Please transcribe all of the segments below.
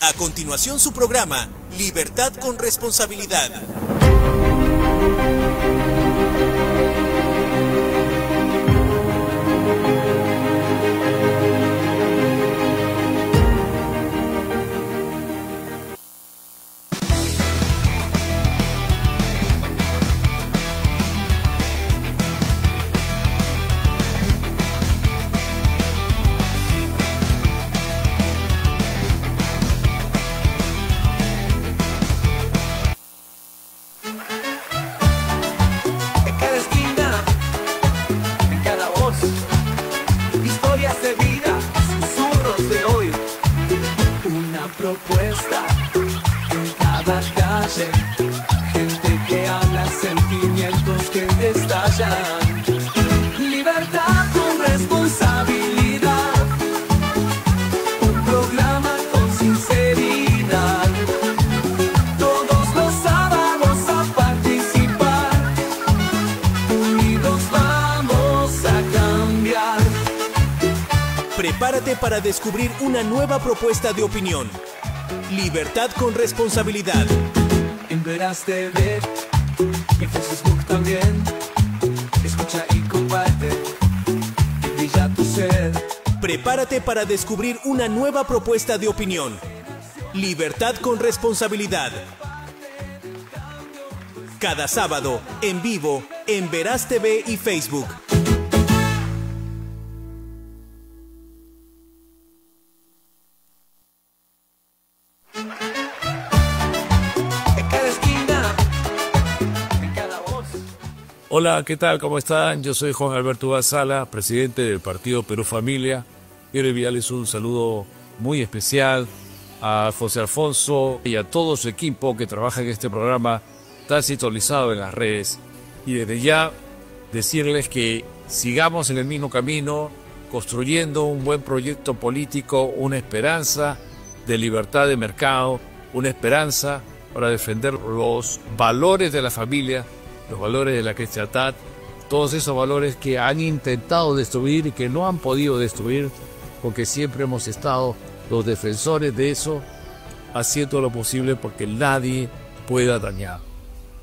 A continuación su programa, Libertad con Responsabilidad. Propuesta en cada calle, gente que habla, sentimientos que estallan. Libertad con responsabilidad, un programa con sinceridad. Todos los sábados a participar, unidos vamos a cambiar. Prepárate para descubrir una nueva propuesta de opinión. Libertad con Responsabilidad. En Verás TV y en Facebook también. Escucha y comparte, que brilla tu ser. Prepárate para descubrir una nueva propuesta de opinión. Libertad con Responsabilidad. Cada sábado, en vivo, en Verás TV y Facebook. Hola, ¿qué tal? ¿Cómo están? Yo soy Juan Alberto Basala, presidente del Partido Perú Familia. Quiero enviarles un saludo muy especial a José Alfonso y a todo su equipo que trabaja en este programa tan sintonizado en las redes. Y desde ya decirles que sigamos en el mismo camino, construyendo un buen proyecto político, una esperanza de libertad de mercado, una esperanza para defender los valores de la familia, los valores de la cristiandad, todos esos valores que han intentado destruir y que no han podido destruir, porque siempre hemos estado los defensores de eso, haciendo lo posible porque nadie pueda dañar.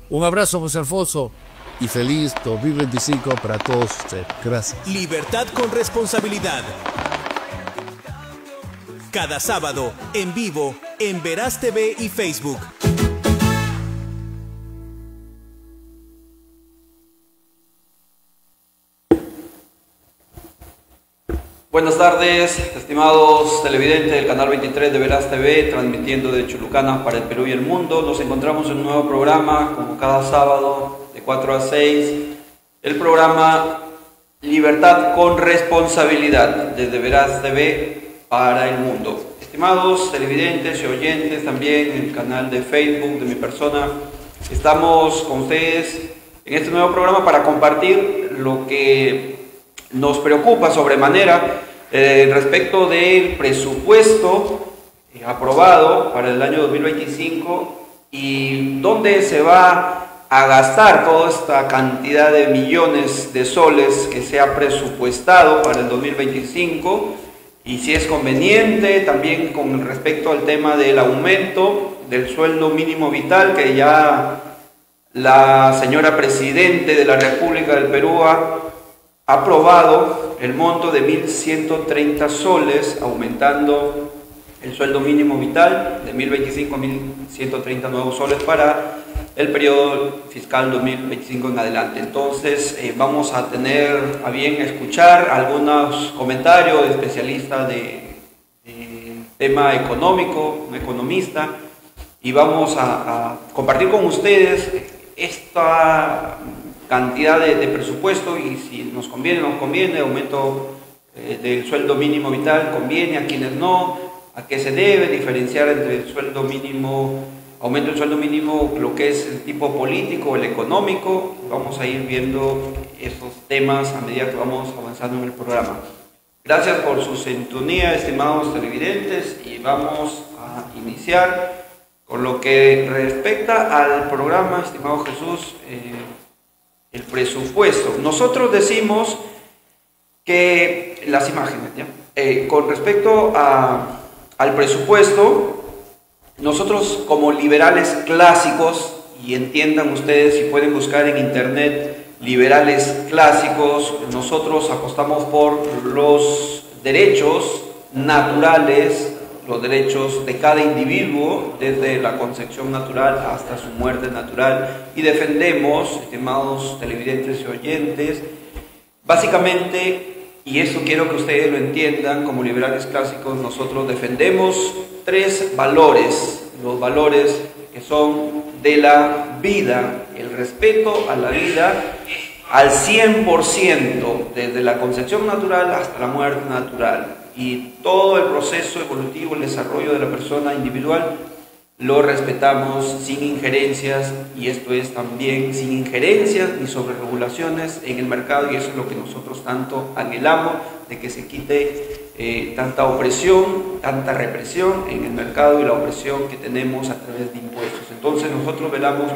Un abrazo, José Alfonso, y feliz 2025 para todos ustedes. Gracias. Libertad con Responsabilidad. Cada sábado, en vivo, en Verás TV y Facebook. Buenas tardes, estimados televidentes del canal 23 de Verás TV, transmitiendo de Chulucana para el Perú y el mundo. Nos encontramos en un nuevo programa, como cada sábado, de 4 a 6. El programa Libertad con Responsabilidad, desde Verás TV para el mundo. Estimados televidentes y oyentes, también en el canal de Facebook de mi persona, estamos con ustedes en este nuevo programa para compartir lo que nos preocupa sobremanera respecto del presupuesto aprobado para el año 2025 y dónde se va a gastar toda esta cantidad de millones de soles que se ha presupuestado para el 2025 y si es conveniente también con respecto al tema del aumento del sueldo mínimo vital que ya la señora Presidente de la República del Perú ha aprobado el monto de 1.130 soles, aumentando el sueldo mínimo vital de 1.025 a 1.130 nuevos soles para el periodo fiscal 2025 en adelante. Entonces vamos a tener a bien escuchar algunos comentarios de especialistas de tema económico, un economista, y vamos a compartir con ustedes esta cantidad de presupuesto y si nos conviene, aumento del sueldo mínimo vital, conviene, a quienes no, a qué se debe diferenciar entre el sueldo mínimo, aumento del sueldo mínimo, lo que es el tipo político, el económico. Vamos a ir viendo esos temas a medida que vamos avanzando en el programa. Gracias por su sintonía, estimados televidentes, y vamos a iniciar con lo que respecta al programa, estimado Jesús, el presupuesto. Nosotros decimos que las imágenes, ¿ya? Con respecto al presupuesto, nosotros como liberales clásicos, y entiendan ustedes, si pueden buscar en internet liberales clásicos, nosotros apostamos por los derechos naturales, los derechos de cada individuo, desde la concepción natural hasta su muerte natural, y defendemos, estimados televidentes y oyentes, básicamente, y eso quiero que ustedes lo entiendan, como liberales clásicos, nosotros defendemos tres valores, los valores que son de la vida, el respeto a la vida al 100%, desde la concepción natural hasta la muerte natural, y todo el proceso evolutivo, el desarrollo de la persona individual, lo respetamos sin injerencias, y esto es también sin injerencias ni sobreregulaciones en el mercado, y eso es lo que nosotros tanto anhelamos, de que se quite tanta opresión, tanta represión en el mercado y la opresión que tenemos a través de impuestos. Entonces nosotros velamos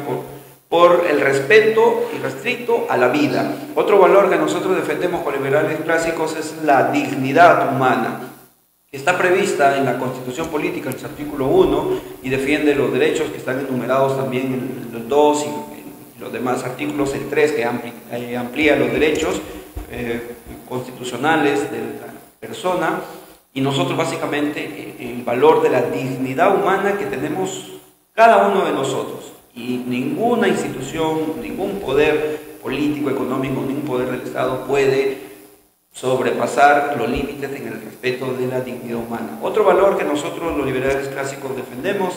por el respeto irrestricto a la vida. Otro valor que nosotros defendemos con liberales clásicos es la dignidad humana. Está prevista en la Constitución Política, en su artículo 1, y defiende los derechos que están enumerados también en los 2 y los demás artículos, el 3, que amplía los derechos constitucionales de la persona, y nosotros básicamente el valor de la dignidad humana que tenemos cada uno de nosotros, y ninguna institución, ningún poder político, económico, ningún poder del Estado puede sobrepasar los límites en el respeto de la dignidad humana. Otro valor que nosotros los liberales clásicos defendemos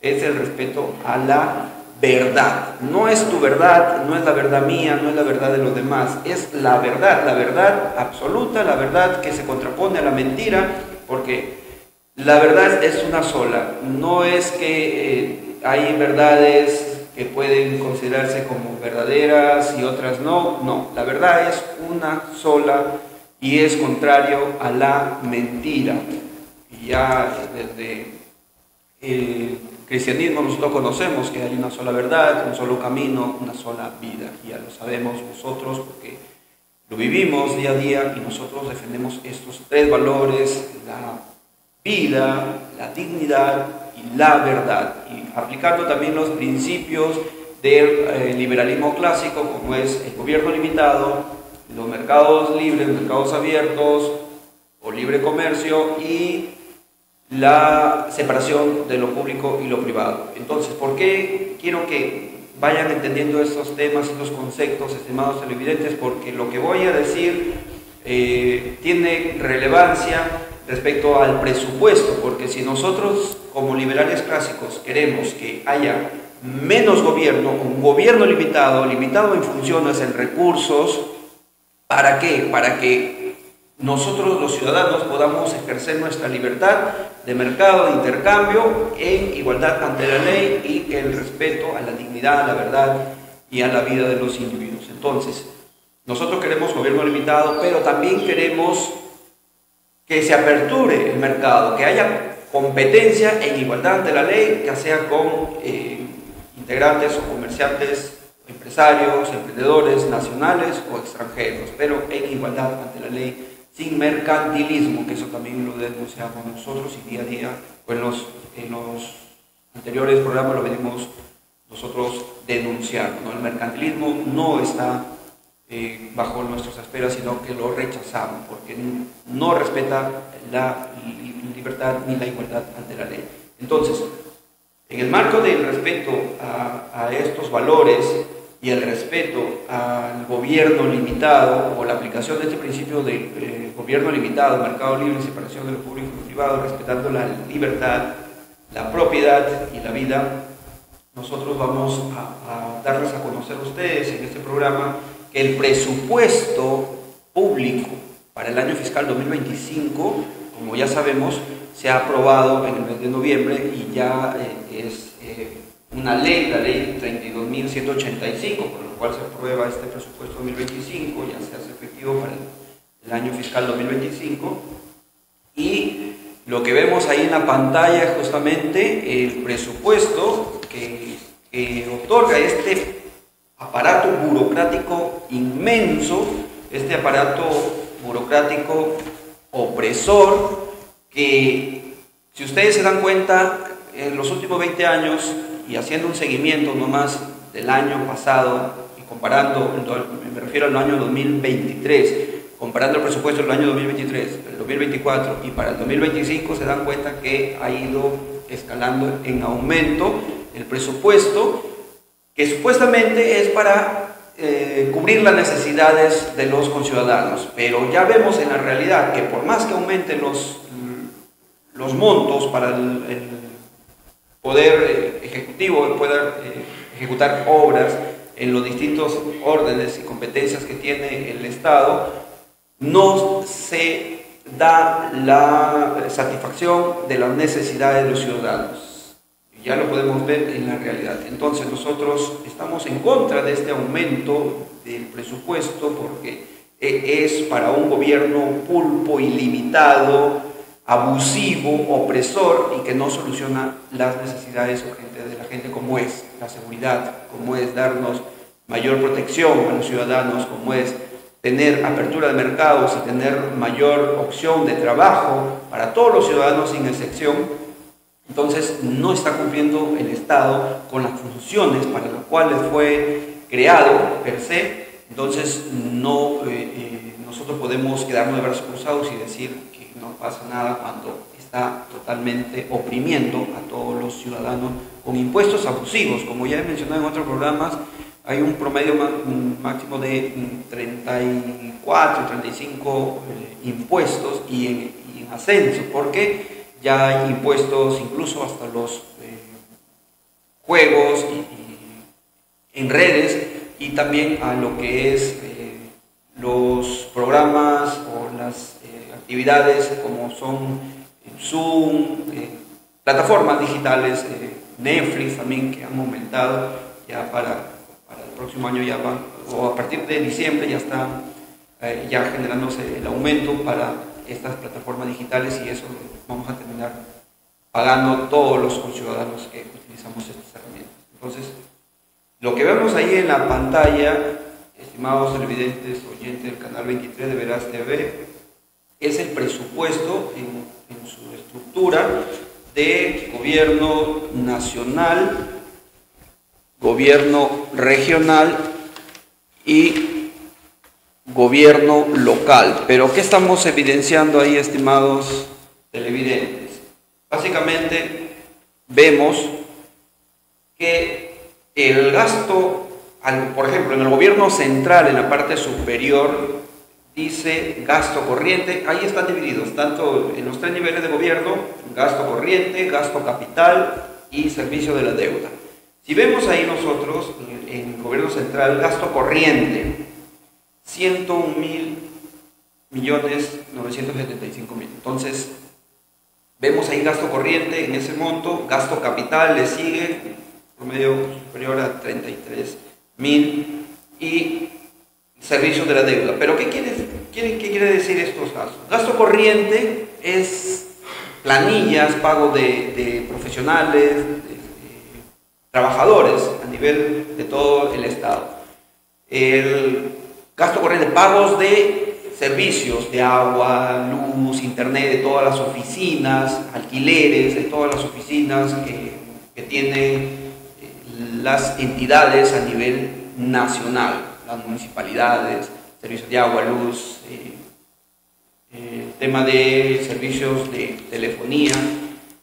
es el respeto a la verdad. No es tu verdad, no es la verdad mía, no es la verdad de los demás, es la verdad absoluta, la verdad que se contrapone a la mentira, porque la verdad es una sola. No es que hay verdades que pueden considerarse como verdaderas y otras no, la verdad es una sola y es contrario a la mentira. Y ya desde el cristianismo nosotros conocemos que hay una sola verdad, un solo camino, una sola vida. Ya lo sabemos nosotros porque lo vivimos día a día, y nosotros defendemos estos tres valores: la vida, la dignidad y la verdad, y aplicando también los principios del liberalismo clásico, como es el gobierno limitado, los mercados libres, mercados abiertos o libre comercio, y la separación de lo público y lo privado. Entonces, ¿por qué quiero que vayan entendiendo estos temas, estos conceptos, estimados televidentes? Porque lo que voy a decir tiene relevancia respecto al presupuesto, porque si nosotros como liberales clásicos queremos que haya menos gobierno, un gobierno limitado en funciones, en recursos, ¿para qué? Para que nosotros los ciudadanos podamos ejercer nuestra libertad de mercado, de intercambio, en igualdad ante la ley y el respeto a la dignidad, a la verdad y a la vida de los individuos. Entonces, nosotros queremos gobierno limitado, pero también queremos que se aperture el mercado, que haya competencia en igualdad ante la ley, ya sea con integrantes o comerciantes, empresarios, emprendedores nacionales o extranjeros, pero en igualdad ante la ley, sin mercantilismo, que eso también lo denunciamos nosotros y día a día, pues en los anteriores programas lo venimos nosotros denunciando, ¿no? El mercantilismo no está bajo nuestras esferas, sino que lo rechazamos, porque no respeta la libertad ni la igualdad ante la ley. Entonces, en el marco del respeto a estos valores y el respeto al gobierno limitado, o la aplicación de este principio del gobierno limitado, mercado libre, separación de lo público y lo privado, respetando la libertad, la propiedad y la vida, nosotros vamos a darles a conocer a ustedes en este programa que el presupuesto público para el año fiscal 2025, como ya sabemos, se ha aprobado en el mes de noviembre y ya es una ley, la ley 32.185, por lo cual se aprueba este presupuesto 2025, ya se hace efectivo para el año fiscal 2025, y lo que vemos ahí en la pantalla es justamente el presupuesto que otorga este aparato burocrático inmenso, este aparato burocrático opresor, que si ustedes se dan cuenta, en los últimos 20 años, y haciendo un seguimiento nomás del año pasado, y comparando, me refiero al año 2023, comparando el presupuesto del año 2023, el 2024 y para el 2025, se dan cuenta que ha ido escalando en aumento el presupuesto, que supuestamente es para cubrir las necesidades de los conciudadanos, pero ya vemos en la realidad que por más que aumenten los montos para el poder ejecutivo pueda ejecutar obras en los distintos órdenes y competencias que tiene el Estado, no se da la satisfacción de las necesidades de los ciudadanos. Ya lo podemos ver en la realidad. Entonces nosotros estamos en contra de este aumento del presupuesto porque es para un gobierno pulpo, ilimitado, abusivo, opresor y que no soluciona las necesidades urgentes de la gente, como es la seguridad, como es darnos mayor protección a los ciudadanos, como es tener apertura de mercados y tener mayor opción de trabajo para todos los ciudadanos sin excepción. Entonces no está cumpliendo el Estado con las funciones para las cuales fue creado per se. Entonces nosotros podemos quedarnos de brazos cruzados y decir que no pasa nada cuando está totalmente oprimiendo a todos los ciudadanos con impuestos abusivos. Como ya he mencionado en otros programas, hay un promedio máximo de 34, 35 impuestos y en ascenso, porque ya hay impuestos incluso hasta los juegos en redes y también a lo que es los programas o las actividades como son Zoom, plataformas digitales, Netflix también, que han aumentado ya para el próximo año, ya van, o a partir de diciembre ya está ya generándose el aumento para estas plataformas digitales, y eso vamos a terminar pagando todos los ciudadanos que utilizamos estas herramientas. Entonces, lo que vemos ahí en la pantalla, estimados televidentes, oyentes del canal 23 de Veraz TV, es el presupuesto en su estructura de gobierno nacional, gobierno regional y gobierno local. Pero ¿qué estamos evidenciando ahí, estimados televidentes? Básicamente vemos que el gasto, por ejemplo, en el gobierno central, en la parte superior, dice gasto corriente. Ahí están divididos, tanto en los tres niveles de gobierno: gasto corriente, gasto capital y servicio de la deuda. Si vemos ahí nosotros, en el gobierno central, gasto corriente, 101.975.000. Entonces, vemos ahí gasto corriente en ese monto, gasto capital le sigue, promedio superior a 33.000, y servicio de la deuda. Pero ¿qué quiere decir estos gastos? Gasto corriente es planillas, pago de profesionales, trabajadores a nivel de todo el Estado. El gasto corriente, pagos de servicios de agua, luz, internet, de todas las oficinas, alquileres de todas las oficinas que tienen las entidades a nivel nacional, las municipalidades, servicios de agua, luz, tema de servicios de telefonía,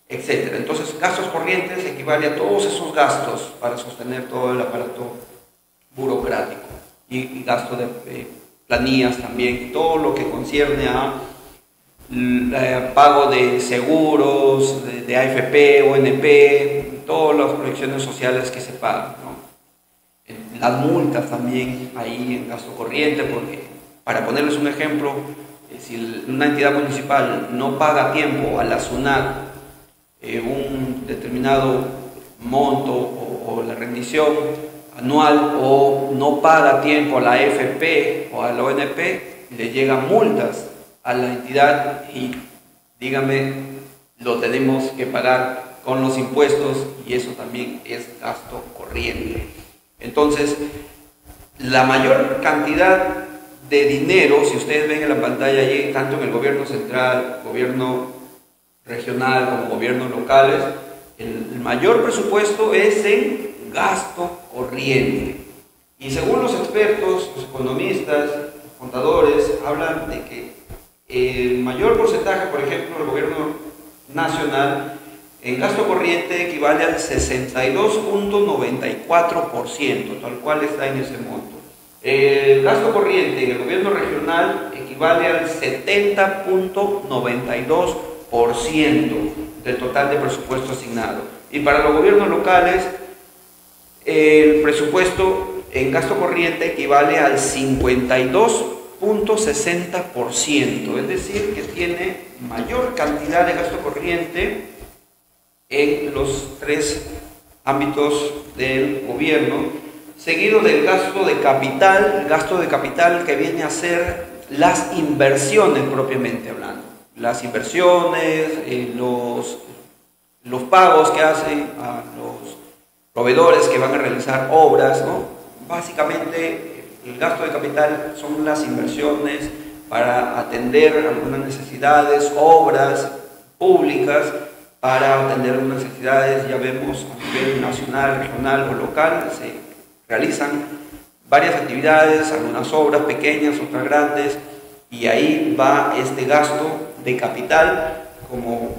etc. Entonces, gastos corrientes equivale a todos esos gastos para sostener todo el aparato burocrático, y gasto de planillas también, todo lo que concierne a pago de seguros, de AFP, ONP, todas las proyecciones sociales que se pagan, ¿no? Las multas también ahí en gasto corriente, porque, para ponerles un ejemplo, si una entidad municipal no paga a tiempo a la SUNAT un determinado monto o la rendición anual, o no paga a tiempo a la AFP o a la ONP, le llegan multas a la entidad y, dígame, lo tenemos que pagar con los impuestos, y eso también es gasto corriente. Entonces, la mayor cantidad de dinero, si ustedes ven en la pantalla allí, tanto en el gobierno central, gobierno regional como gobiernos locales, El mayor presupuesto es en gasto corriente. Y según los expertos, los economistas, los contadores, hablan de que el mayor porcentaje, por ejemplo, del gobierno nacional, en gasto corriente equivale al 62.94%, tal cual está en ese monto. El gasto corriente en el gobierno regional equivale al 70.92% del total de presupuesto asignado. Y para los gobiernos locales, el presupuesto en gasto corriente equivale al 52.60%, es decir, que tiene mayor cantidad de gasto corriente en los tres ámbitos del gobierno, seguido del gasto de capital que viene a ser las inversiones propiamente hablando. Las inversiones, los pagos que hacen a los proveedores que van a realizar obras, ¿no? Básicamente el gasto de capital son las inversiones para atender algunas necesidades, obras públicas para atender algunas necesidades. Ya vemos a nivel nacional, regional o local, se realizan varias actividades, algunas obras pequeñas, otras grandes, y ahí va este gasto de capital. Como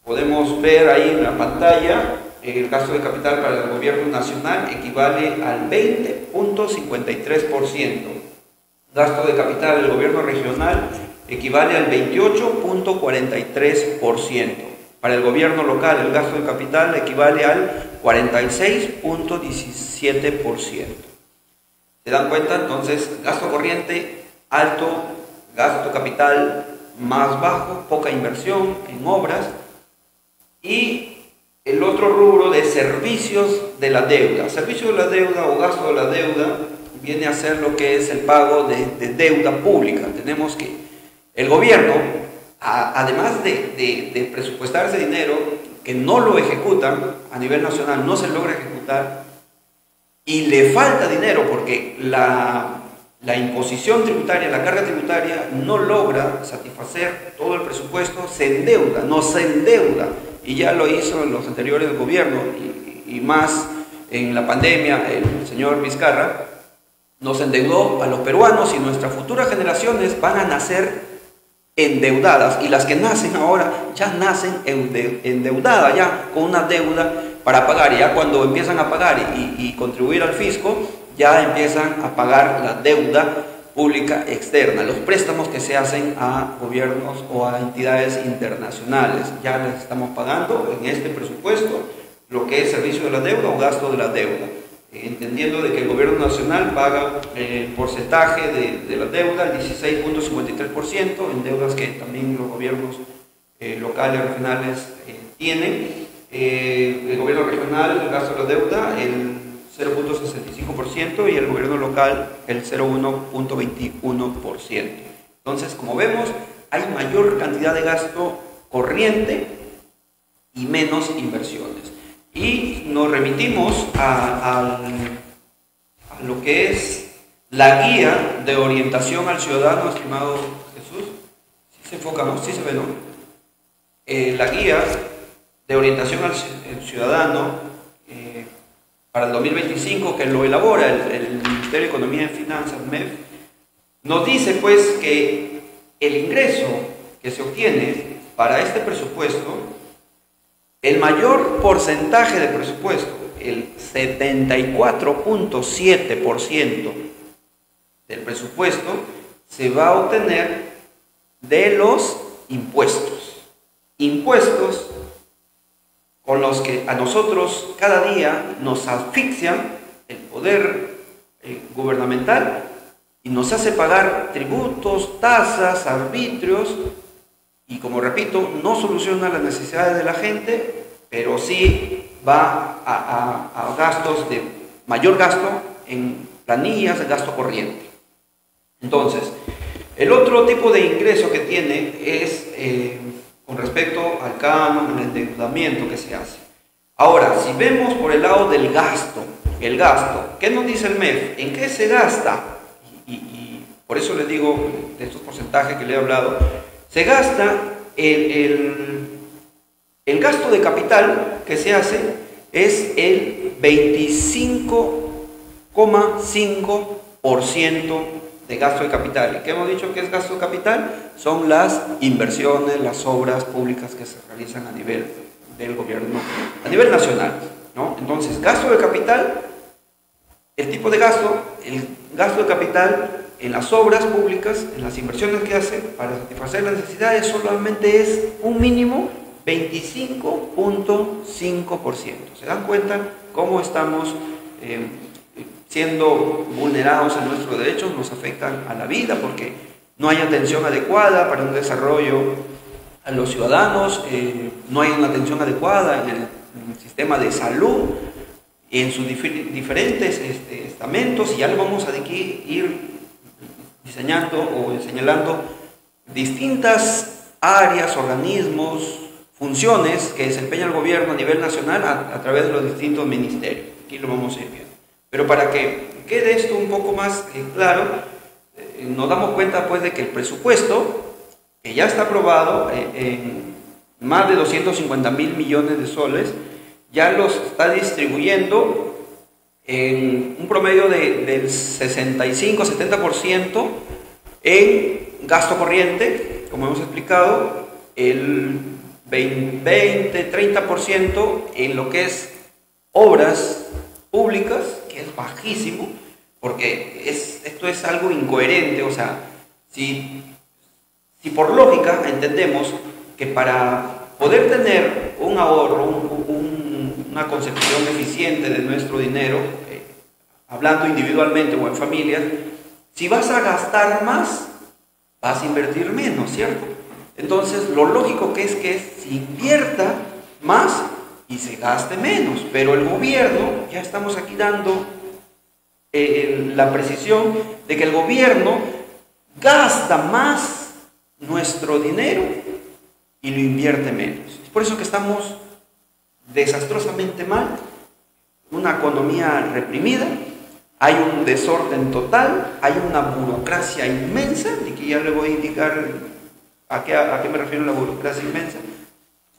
podemos ver ahí en la pantalla, el gasto de capital para el gobierno nacional equivale al 20.53%. Gasto de capital del gobierno regional equivale al 28.43%. Para el gobierno local, el gasto de capital equivale al 46.17%. ¿Se dan cuenta? Entonces, gasto corriente alto, gasto capital más bajo, poca inversión en obras, y el otro rubro de servicios de la deuda. Servicio de la deuda o gasto de la deuda viene a ser lo que es el pago de deuda pública. Tenemos que el gobierno, además de presupuestar ese dinero, que no lo ejecutan a nivel nacional, no se logra ejecutar, y le falta dinero porque la imposición tributaria, la carga tributaria no logra satisfacer todo el presupuesto, se endeuda, y ya lo hizo en los anteriores gobiernos, y más en la pandemia. El señor Vizcarra nos endeudó a los peruanos, y nuestras futuras generaciones van a nacer endeudadas, y las que nacen ahora ya nacen endeudadas, ya con una deuda para pagar, y ya cuando empiezan a pagar y contribuir al fisco, ya empiezan a pagar la deuda pública externa, los préstamos que se hacen a gobiernos o a entidades internacionales. Ya les estamos pagando en este presupuesto lo que es servicio de la deuda o gasto de la deuda, entendiendo de que el gobierno nacional paga el porcentaje de la deuda, el 16.53%, en deudas que también los gobiernos locales, regionales tienen. El gobierno regional, el gasto de la deuda, el 0.65%, y el gobierno local el 0.21%. Entonces, como vemos, hay mayor cantidad de gasto corriente y menos inversiones. Y nos remitimos a lo que es la guía de orientación al ciudadano, estimado Jesús. ¿Sí se enfoca, no? ¿Sí se ve, no? La guía de orientación al ciudadano para el 2025, que lo elabora el Ministerio de Economía y Finanzas, MEF, nos dice pues que el ingreso que se obtiene para este presupuesto, el mayor porcentaje de presupuesto, el 74.7% del presupuesto, se va a obtener de los impuestos. Impuestos con los que a nosotros cada día nos asfixian el poder gubernamental y nos hace pagar tributos, tasas, arbitrios, y como repito, no soluciona las necesidades de la gente, pero sí va a gastos de mayor gasto en planillas, de gasto corriente. Entonces, el otro tipo de ingreso que tiene es con respecto al canon, al endeudamiento que se hace. Ahora, si vemos por el lado del gasto, el gasto, ¿qué nos dice el MEF? ¿En qué se gasta? Y por eso les digo, de estos porcentajes que le he hablado, se gasta el gasto de capital que se hace es el 25,5% de gasto de capital. ¿Y qué hemos dicho que es gasto de capital? Son las inversiones, las obras públicas que se realizan a nivel del gobierno, a nivel nacional, ¿no? Entonces, gasto de capital, el tipo de gasto, el gasto de capital en las obras públicas, en las inversiones que hace para satisfacer las necesidades, solamente es un mínimo 25,5%. ¿Se dan cuenta cómo estamos siendo vulnerados en nuestros derechos? Nos afectan a la vida porque no hay atención adecuada para un desarrollo a los ciudadanos, no hay una atención adecuada en el sistema de salud, en sus diferentes estamentos, y ya lo vamos a ir diseñando o señalando distintas áreas, organismos, funciones que desempeña el gobierno a nivel nacional a través de los distintos ministerios. Aquí lo vamos a ir viendo. Pero para que quede esto un poco más claro, nos damos cuenta pues de que el presupuesto, que ya está aprobado en más de 250.000 millones de soles, ya los está distribuyendo en un promedio del 65-70% en gasto corriente, como hemos explicado, el 20-30% en lo que es obras públicas, que es bajísimo, porque esto es algo incoherente. O sea, si por lógica entendemos que para poder tener un ahorro, una concepción eficiente de nuestro dinero, hablando individualmente o en familias, si vas a gastar más, vas a invertir menos, ¿cierto? Entonces, lo lógico que se invierta más y se gaste menos, pero el gobierno, ya estamos aquí dando la precisión de que el gobierno gasta más nuestro dinero y lo invierte menos. Es por eso que estamos desastrosamente mal, una economía reprimida, hay un desorden total, hay una burocracia inmensa, y que ya le voy a indicar a qué me refiero a la burocracia inmensa,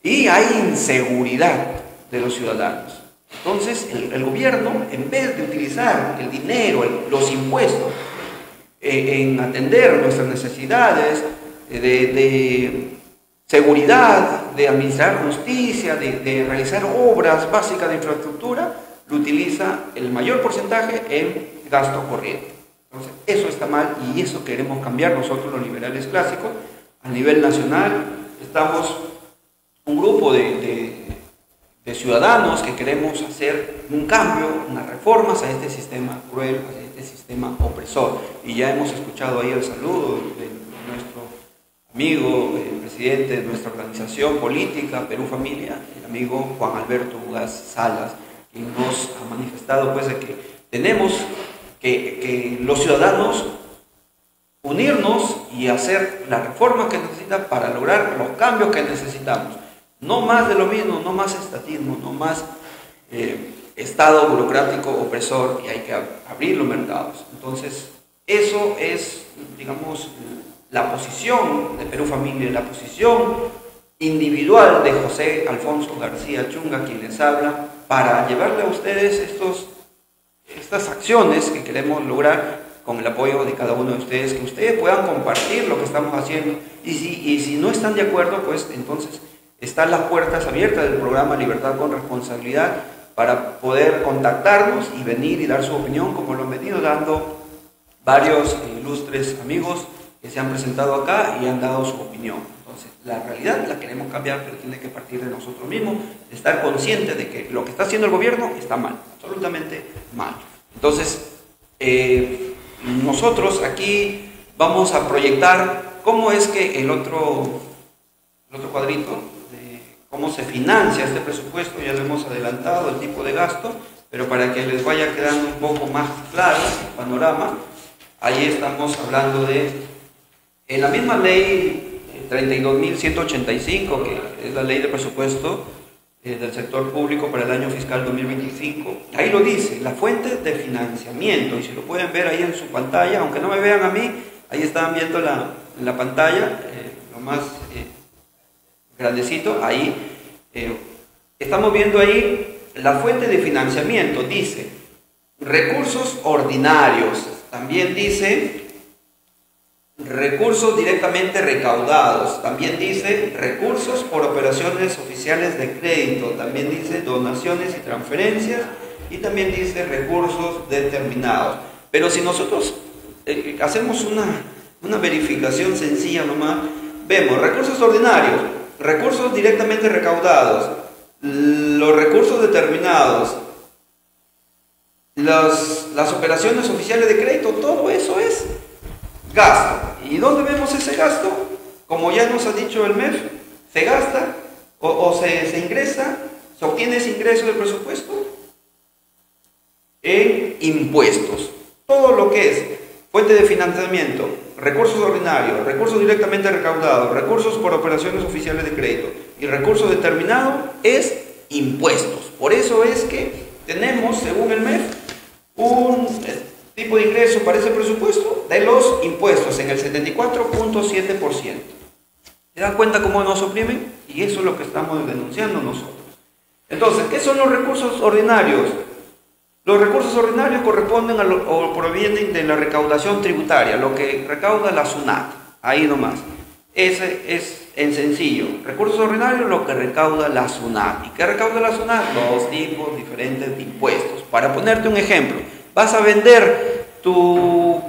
y hay inseguridad de los ciudadanos. Entonces, el gobierno, en vez de utilizar el dinero, los impuestos, en atender nuestras necesidades de seguridad, de administrar justicia, de realizar obras básicas de infraestructura, lo utiliza el mayor porcentaje en gasto corriente. Entonces, eso está mal y eso queremos cambiar nosotros los liberales clásicos. A nivel nacional estamos un grupo de ciudadanos que queremos hacer un cambio, unas reformas a este sistema cruel, a este sistema opresor. Y ya hemos escuchado ahí el saludo de nuestro amigo, el presidente de nuestra organización política, Perú Familia, el amigo Juan Alberto Ugaz Salas, que nos ha manifestado pues de que tenemos que los ciudadanos unirnos y hacer la reforma que necesita para lograr los cambios que necesitamos. No más de lo mismo, no más estatismo, no más Estado burocrático opresor, y hay que abrir los mercados. Entonces, eso es, digamos, la posición de Perú Familia, la posición individual de José Alfonso García Chunga, quien les habla, para llevarle a ustedes estas acciones que queremos lograr con el apoyo de cada uno de ustedes, que ustedes puedan compartir lo que estamos haciendo, y si no están de acuerdo, pues entonces están las puertas abiertas del programa Libertad con Responsabilidad para poder contactarnos y venir y dar su opinión, como lo han venido dando varios ilustres amigos que se han presentado acá y han dado su opinión. Entonces, la realidad la queremos cambiar, pero tiene que partir de nosotros mismos, de estar conscientes de que lo que está haciendo el gobierno está mal, absolutamente mal. Entonces, nosotros aquí vamos a proyectar cómo es que el otro cuadrito, cómo se financia este presupuesto, ya lo hemos adelantado, el tipo de gasto, pero para que les vaya quedando un poco más claro el panorama, ahí estamos hablando de la misma ley 32.185, que es la ley de presupuesto del sector público para el año fiscal 2025, ahí lo dice, la fuente de financiamiento, y si lo pueden ver ahí en su pantalla, aunque no me vean a mí, ahí están viendo en la pantalla, lo más grandecito, ahí estamos viendo ahí la fuente de financiamiento, dice recursos ordinarios, también dice recursos directamente recaudados, también dice recursos por operaciones oficiales de crédito, también dice donaciones y transferencias, y también dice recursos determinados. Pero si nosotros hacemos una verificación sencilla nomás, vemos recursos ordinarios, recursos directamente recaudados, los recursos determinados, las operaciones oficiales de crédito, todo eso es gasto. ¿Y dónde vemos ese gasto? Como ya nos ha dicho el MEF, se gasta o se ingresa, se obtiene ese ingreso del presupuesto en impuestos. Todo lo que es fuente de financiamiento, recursos ordinarios, recursos directamente recaudados, recursos por operaciones oficiales de crédito y recursos determinados es impuestos. Por eso es que tenemos, según el MEF, un tipo de ingreso para ese presupuesto de los impuestos en el 74.7%. ¿Se dan cuenta cómo nos oprimen? Y eso es lo que estamos denunciando nosotros. Entonces, ¿qué son los recursos ordinarios? Los recursos ordinarios corresponden o provienen de la recaudación tributaria, lo que recauda la SUNAT, ahí nomás. Ese es en sencillo. Recursos ordinarios, lo que recauda la SUNAT. ¿Y qué recauda la SUNAT? Dos tipos diferentes de impuestos. Para ponerte un ejemplo, vas a vender tu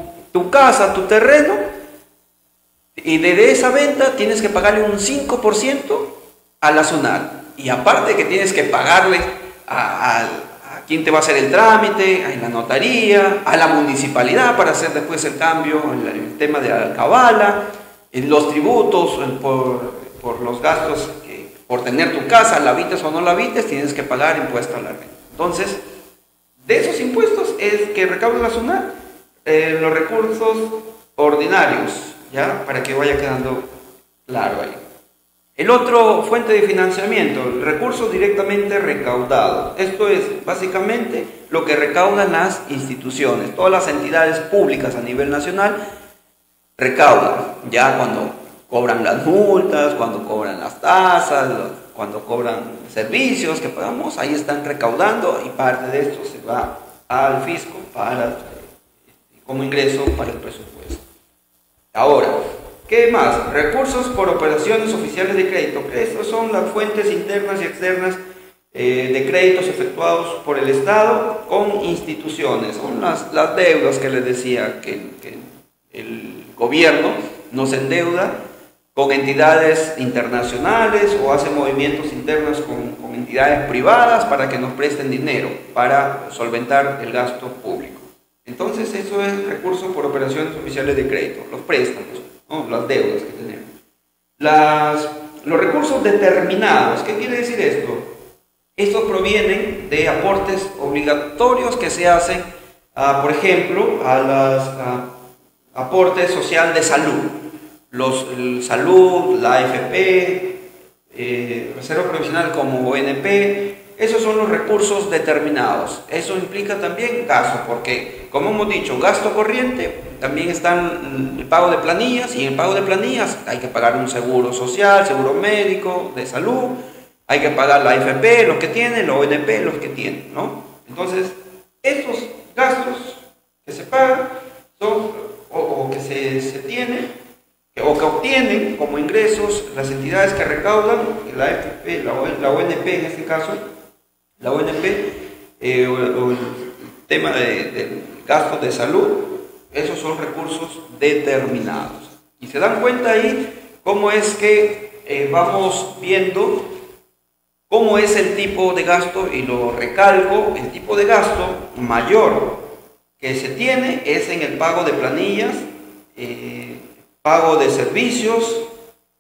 casa, tu terreno, y de esa venta tienes que pagarle un 5% a la SUNAT. Y aparte que tienes que pagarle a quién te va a hacer el trámite, a la notaría, a la municipalidad para hacer después el cambio, el tema de la alcabala, los tributos por los gastos, por tener tu casa, la habites o no la habites, tienes que pagar impuesto a la renta. Entonces, de esos impuestos es que recauda la SUNAT, los recursos ordinarios, ¿ya? Para que vaya quedando claro ahí. El otro fuente de financiamiento, recursos directamente recaudados. Esto es básicamente lo que recaudan las instituciones. Todas las entidades públicas a nivel nacional recaudan, ya cuando cobran las multas, cuando cobran las tasas, cuando cobran servicios que pagamos, ahí están recaudando y parte de esto se va al fisco como ingreso para el presupuesto. Ahora, ¿qué más? Recursos por operaciones oficiales de crédito. Estas son las fuentes internas y externas de créditos efectuados por el Estado con instituciones. Son las deudas que les decía que el gobierno nos endeuda con entidades internacionales o hace movimientos internos con entidades privadas para que nos presten dinero para solventar el gasto público. Entonces eso es recursos por operaciones oficiales de crédito, los préstamos, ¿no? Las deudas que tenemos. Los recursos determinados, ¿qué quiere decir esto? Estos provienen de aportes obligatorios que se hacen, por ejemplo, a los aportes social de salud. Salud, la AFP, Reserva Provisional como ONP, esos son los recursos determinados. Eso implica también gasto, porque como hemos dicho, gasto corriente, también están el pago de planillas, y en el pago de planillas hay que pagar un seguro social, seguro médico, de salud, hay que pagar la AFP, los que tienen, la ONP, los que tienen, ¿no? Entonces, estos gastos que se pagan son, o que se tienen, o que obtienen como ingresos las entidades que recaudan, la AFP, la ONP en este caso, la ONP, o el tema del gasto de salud, esos son recursos determinados. Y se dan cuenta ahí cómo es que vamos viendo cómo es el tipo de gasto, y lo recalco, el tipo de gasto mayor que se tiene es en el pago de planillas, pago de servicios,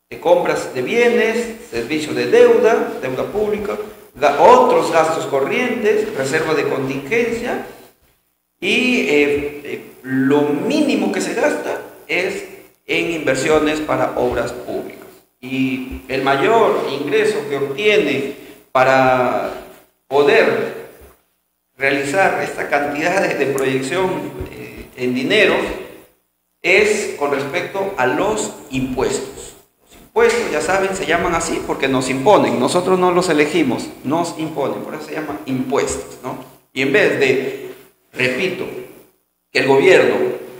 de compras de bienes, servicios de deuda pública, otros gastos corrientes, reserva de contingencia, y lo mínimo que se gasta es en inversiones para obras públicas. Y el mayor ingreso que obtiene para poder realizar esta cantidad de proyección en dinero es con respecto a los impuestos. Los impuestos, ya saben, se llaman así porque nos imponen, nosotros no los elegimos, nos imponen, por eso se llaman impuestos, ¿no? Y en vez de, repito, que el gobierno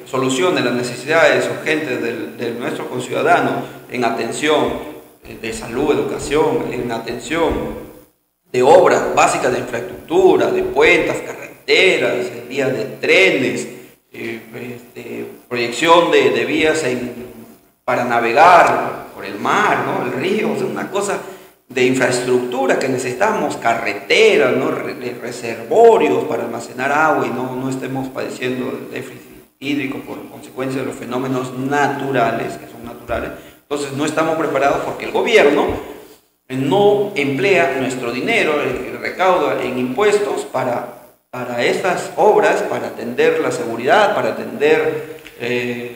solucione las necesidades urgentes de nuestro conciudadano en atención de salud, educación, en atención de obras básicas de infraestructura, de puentes, carreteras, vías de trenes, proyección de vías para navegar por el mar, ¿no? El río, o sea, una cosa de infraestructura que necesitamos, carreteras, ¿no? Reservorios para almacenar agua y no estemos padeciendo el déficit hídrico por consecuencia de los fenómenos naturales, que son naturales. Entonces no estamos preparados porque el gobierno no emplea nuestro dinero, el recaudo en impuestos para estas obras, para atender la seguridad, para atender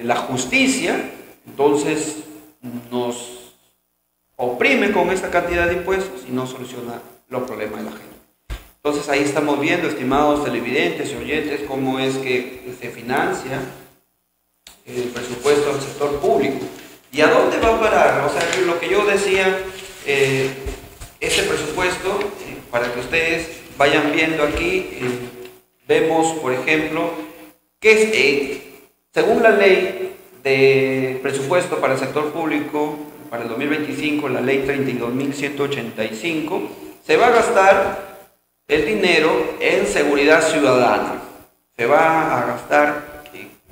la justicia. Entonces nos oprime con esta cantidad de impuestos y no soluciona los problemas de la gente. Entonces ahí estamos viendo, estimados televidentes y oyentes, cómo es que se financia el presupuesto del sector público. ¿Y a dónde va a parar? O sea, lo que yo decía, este presupuesto, para que ustedes vayan viendo aquí, vemos, por ejemplo, que según la ley de presupuesto para el sector público, para el 2025, la ley 32.185, se va a gastar el dinero en seguridad ciudadana. Se va a gastar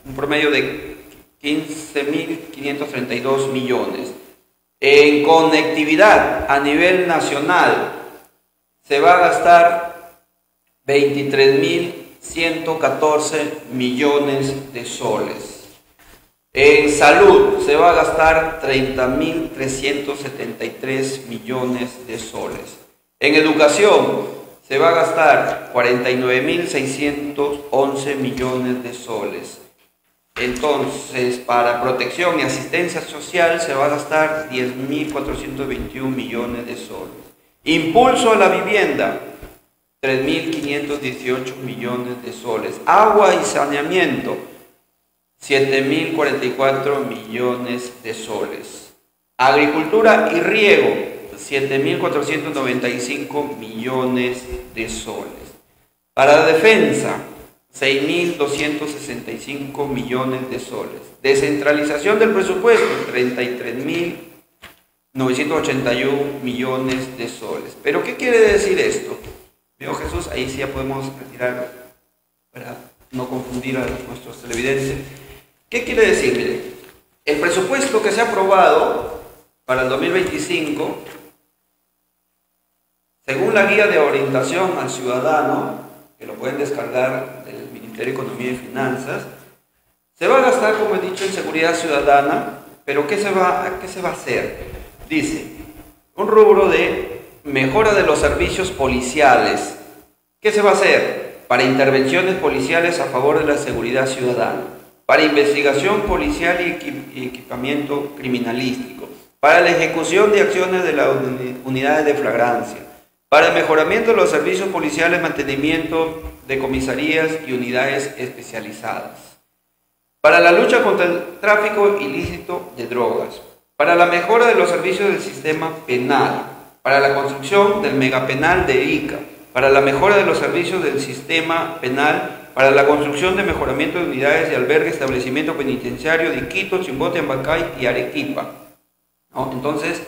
un promedio de 15.532 millones. En conectividad a nivel nacional se va a gastar 23.114 millones de soles. En salud se va a gastar 30.373 millones de soles. En educación se va a gastar 49.611 millones de soles. Entonces, para protección y asistencia social se va a gastar 10.421 millones de soles. Impulso a la vivienda, 3.518 millones de soles. Agua y saneamiento, 7.044 millones de soles. Agricultura y riego, 7.495 millones de soles. Para la defensa, 6.265 millones de soles. Descentralización del presupuesto, 33.981 millones de soles. ¿Pero qué quiere decir esto? Veo Jesús, ahí sí ya podemos retirar para no confundir a nuestros televidentes. ¿Qué quiere decir? Mire, el presupuesto que se ha aprobado para el 2025, según la guía de orientación al ciudadano, que lo pueden descargar del Ministerio de Economía y Finanzas, se va a gastar, como he dicho, en seguridad ciudadana, pero ¿qué se va a hacer? Dice, un rubro de mejora de los servicios policiales. ¿Qué se va a hacer? Para intervenciones policiales a favor de la seguridad ciudadana, para investigación policial y equipamiento criminalístico, para la ejecución de acciones de las unidades de flagrancia, para el mejoramiento de los servicios policiales, mantenimiento de comisarías y unidades especializadas, para la lucha contra el tráfico ilícito de drogas, para la mejora de los servicios del sistema penal, para la construcción del megapenal de Ica, para la mejora de los servicios del sistema penal, para la construcción de mejoramiento de unidades de albergue, establecimiento penitenciario de Quito, Chimbote, Ambacay y Arequipa, ¿no? Entonces,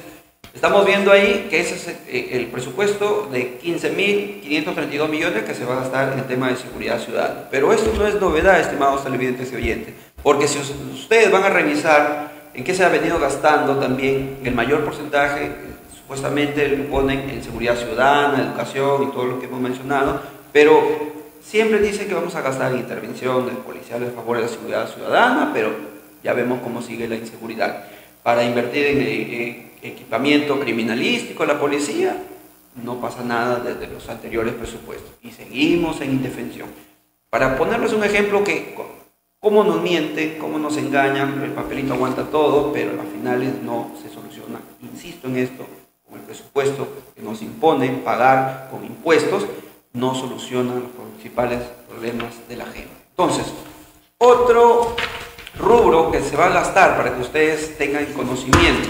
estamos viendo ahí que ese es el presupuesto de 15.532 millones que se va a gastar en el tema de seguridad ciudadana. Pero esto no es novedad, estimados televidentes y oyentes, porque si ustedes van a revisar en qué se ha venido gastando también, el mayor porcentaje supuestamente lo ponen en seguridad ciudadana, educación y todo lo que hemos mencionado, pero siempre dicen que vamos a gastar en intervenciones policiales a favor de la seguridad ciudadana, pero ya vemos cómo sigue la inseguridad. Para invertir en equipamiento criminalístico, la policía, no pasa nada desde los anteriores presupuestos y seguimos en indefensión. Para ponerles un ejemplo que cómo nos mienten, cómo nos engañan, el papelito aguanta todo, pero al final no se soluciona. Insisto en esto, con el presupuesto que nos imponen pagar con impuestos, no soluciona los principales problemas de la gente. Entonces, otro rubro que se va a gastar para que ustedes tengan conocimiento.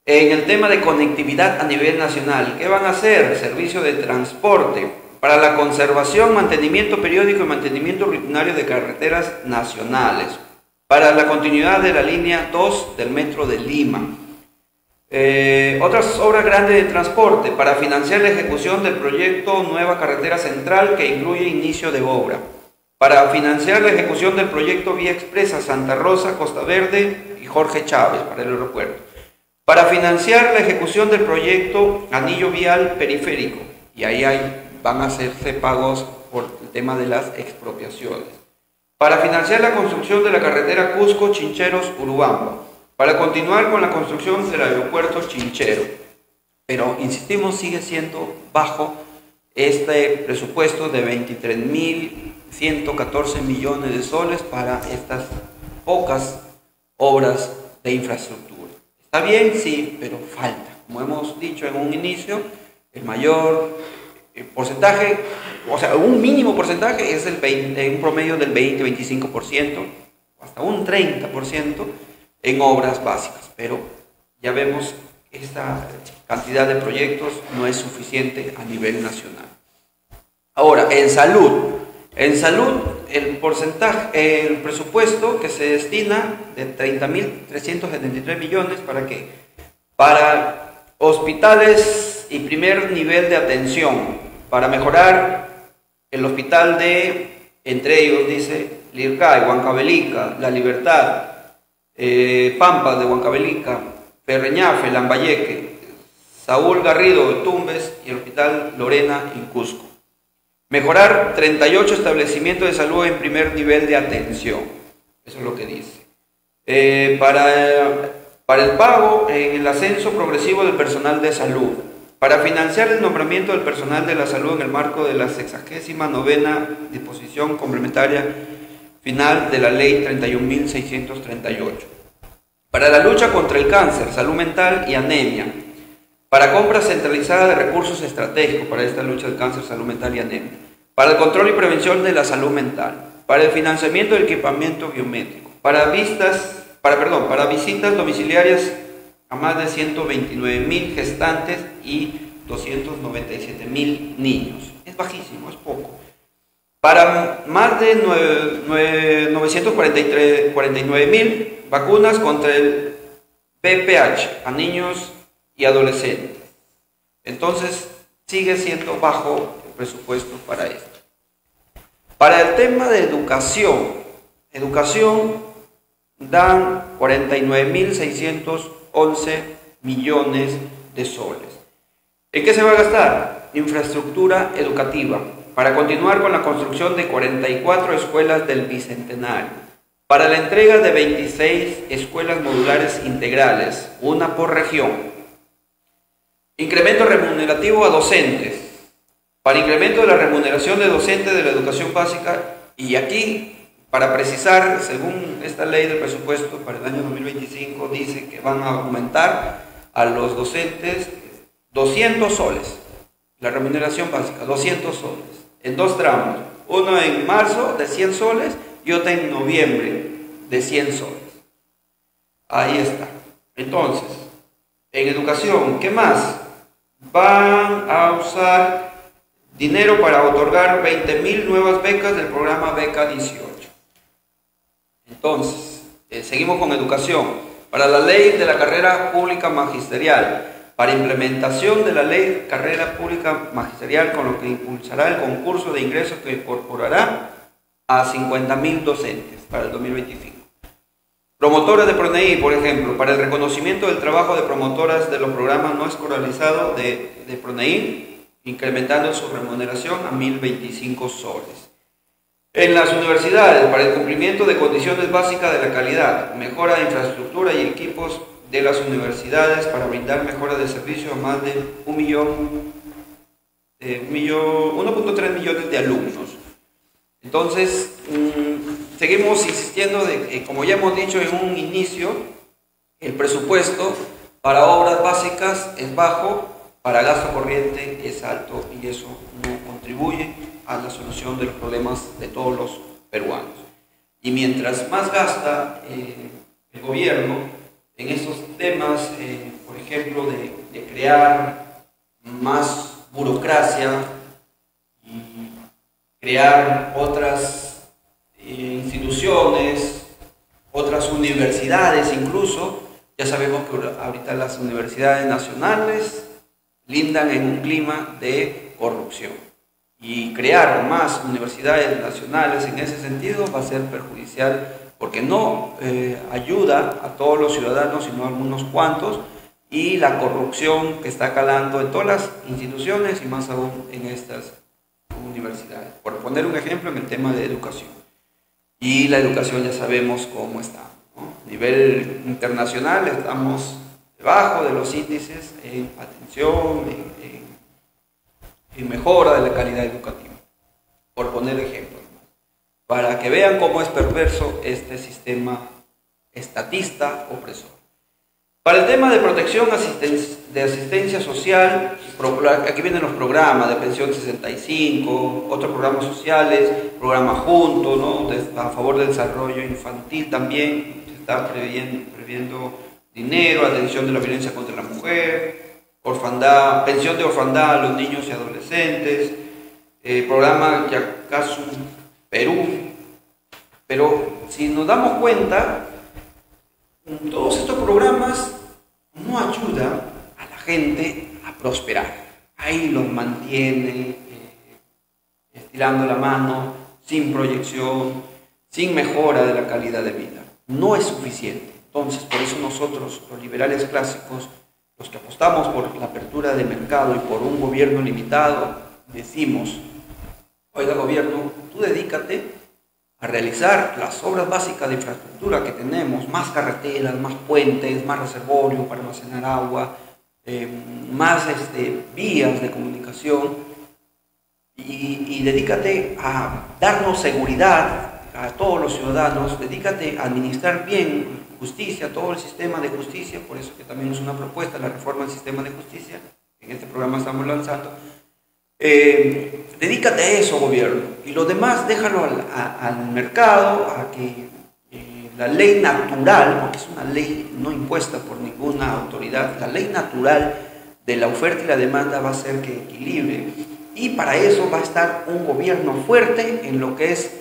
En el tema de conectividad a nivel nacional, ¿qué van a hacer? Servicio de transporte para la conservación, mantenimiento periódico y mantenimiento rutinario de carreteras nacionales, para la continuidad de la línea 2 del Metro de Lima. Otras obras grandes de transporte para financiar la ejecución del proyecto Nueva Carretera Central, que incluye inicio de obra, para financiar la ejecución del proyecto Vía Expresa Santa Rosa, Costa Verde y Jorge Chávez para el aeropuerto, para financiar la ejecución del proyecto Anillo Vial Periférico, y ahí van a hacerse pagos por el tema de las expropiaciones, para financiar la construcción de la carretera Cusco-Chincheros-Urubamba, para continuar con la construcción del aeropuerto Chinchero. Pero, insistimos, sigue siendo bajo este presupuesto de 23.114 millones de soles para estas pocas obras de infraestructura. Está bien, sí, pero falta. Como hemos dicho en un inicio, el mayor porcentaje, o sea, un mínimo porcentaje es un promedio del 20-25%, hasta un 30% en obras básicas. Pero ya vemos que esta cantidad de proyectos no es suficiente a nivel nacional. Ahora, en salud, el presupuesto que se destina de 30.373 millones, ¿para qué? Para hospitales y primer nivel de atención, para mejorar el hospital entre ellos, dice, Lircay, Huancavelica, La Libertad, Pampas de Huancavelica, Perreñafe, Lambayeque, Saúl Garrido de Tumbes y el hospital Lorena en Cusco. Mejorar 38 establecimientos de salud en primer nivel de atención. Eso es lo que dice. Para el pago en el ascenso progresivo del personal de salud. Para financiar el nombramiento del personal de la salud en el marco de la 69ª disposición complementaria final de la ley 31.638. Para la lucha contra el cáncer, salud mental y anemia. Para compra centralizada de recursos estratégicos para esta lucha del cáncer, salud mental y anemia. Para el control y prevención de la salud mental. Para el financiamiento del equipamiento biométrico. Para visitas domiciliarias a más de 129.000 gestantes y 297.000 niños. Es bajísimo, es poco. Para más de 949.000 vacunas contra el VPH a niños y adolescentes. Entonces, sigue siendo bajo el presupuesto para esto. Para el tema de educación dan 49.611 millones de soles. ¿En qué se va a gastar? Infraestructura educativa, para continuar con la construcción de 44 escuelas del Bicentenario, para la entrega de 26 escuelas modulares integrales, una por región. Incremento remunerativo a docentes, para incremento de la remuneración de docentes de la educación básica, y aquí, para precisar, según esta ley de presupuesto para el año 2025, dice que van a aumentar a los docentes 200 soles, la remuneración básica, 200 soles, en dos tramos, uno en marzo de 100 soles y otro en noviembre de 100 soles. Ahí está. Entonces, en educación, ¿qué más? Van a usar dinero para otorgar 20.000 nuevas becas del programa Beca 18. Entonces, seguimos con educación. Para la ley de la carrera pública magisterial, para implementación de la ley de carrera pública magisterial, con lo que impulsará el concurso de ingresos que incorporará a 50.000 docentes para el 2025. Promotoras de PRONEI, por ejemplo, para el reconocimiento del trabajo de promotoras de los programas no escolarizados de PRONEI, incrementando su remuneración a 1.025 soles. En las universidades, para el cumplimiento de condiciones básicas de la calidad, mejora de infraestructura y equipos de las universidades para brindar mejora de servicio a más de 1.3 millones de alumnos. Entonces, seguimos insistiendo de que, como ya hemos dicho en un inicio, el presupuesto para obras básicas es bajo, para gasto corriente es alto, y eso no contribuye a la solución de los problemas de todos los peruanos. Y mientras más gasta el gobierno, en estos temas, por ejemplo, de crear más burocracia y crear otras instituciones, otras universidades incluso. Ya sabemos que ahorita las universidades nacionales lindan en un clima de corrupción. Y crear más universidades nacionales en ese sentido va a ser perjudicial porque no ayuda a todos los ciudadanos, sino a algunos cuantos, y la corrupción que está calando en todas las instituciones y más aún en estas universidades. Por poner un ejemplo en el tema de educación. Y la educación ya sabemos cómo está, ¿no? A nivel internacional estamos debajo de los índices en atención, en mejora de la calidad educativa, por poner ejemplos, para que vean cómo es perverso este sistema estatista opresor. Para el tema de protección de asistencia social, aquí vienen los programas de pensión 65, otros programas sociales, programa Junto, ¿no? A favor del desarrollo infantil también, se está previendo dinero, atención de la violencia contra la mujer, orfandad, pensión de orfandad a los niños y adolescentes, programa Yacasu Perú. Pero si nos damos cuenta, todos estos programas no ayudan a la gente a prosperar. Ahí los mantiene estirando la mano, sin proyección, sin mejora de la calidad de vida. No es suficiente. Entonces, por eso nosotros, los liberales clásicos, los que apostamos por la apertura de mercado y por un gobierno limitado, decimos: oiga, gobierno, tú dedícate a realizar las obras básicas de infraestructura que tenemos, más carreteras, más puentes, más reservorios para almacenar agua, más vías de comunicación, y dedícate a darnos seguridad a todos los ciudadanos, dedícate a administrar bien justicia, todo el sistema de justicia. Por eso que también es una propuesta la reforma del sistema de justicia, en este programa estamos lanzando. Dedícate a eso, gobierno, y lo demás déjalo al mercado, a que la ley natural, porque es una ley no impuesta por ninguna autoridad, la ley natural de la oferta y la demanda va a ser que equilibre, y para eso va a estar un gobierno fuerte en lo que es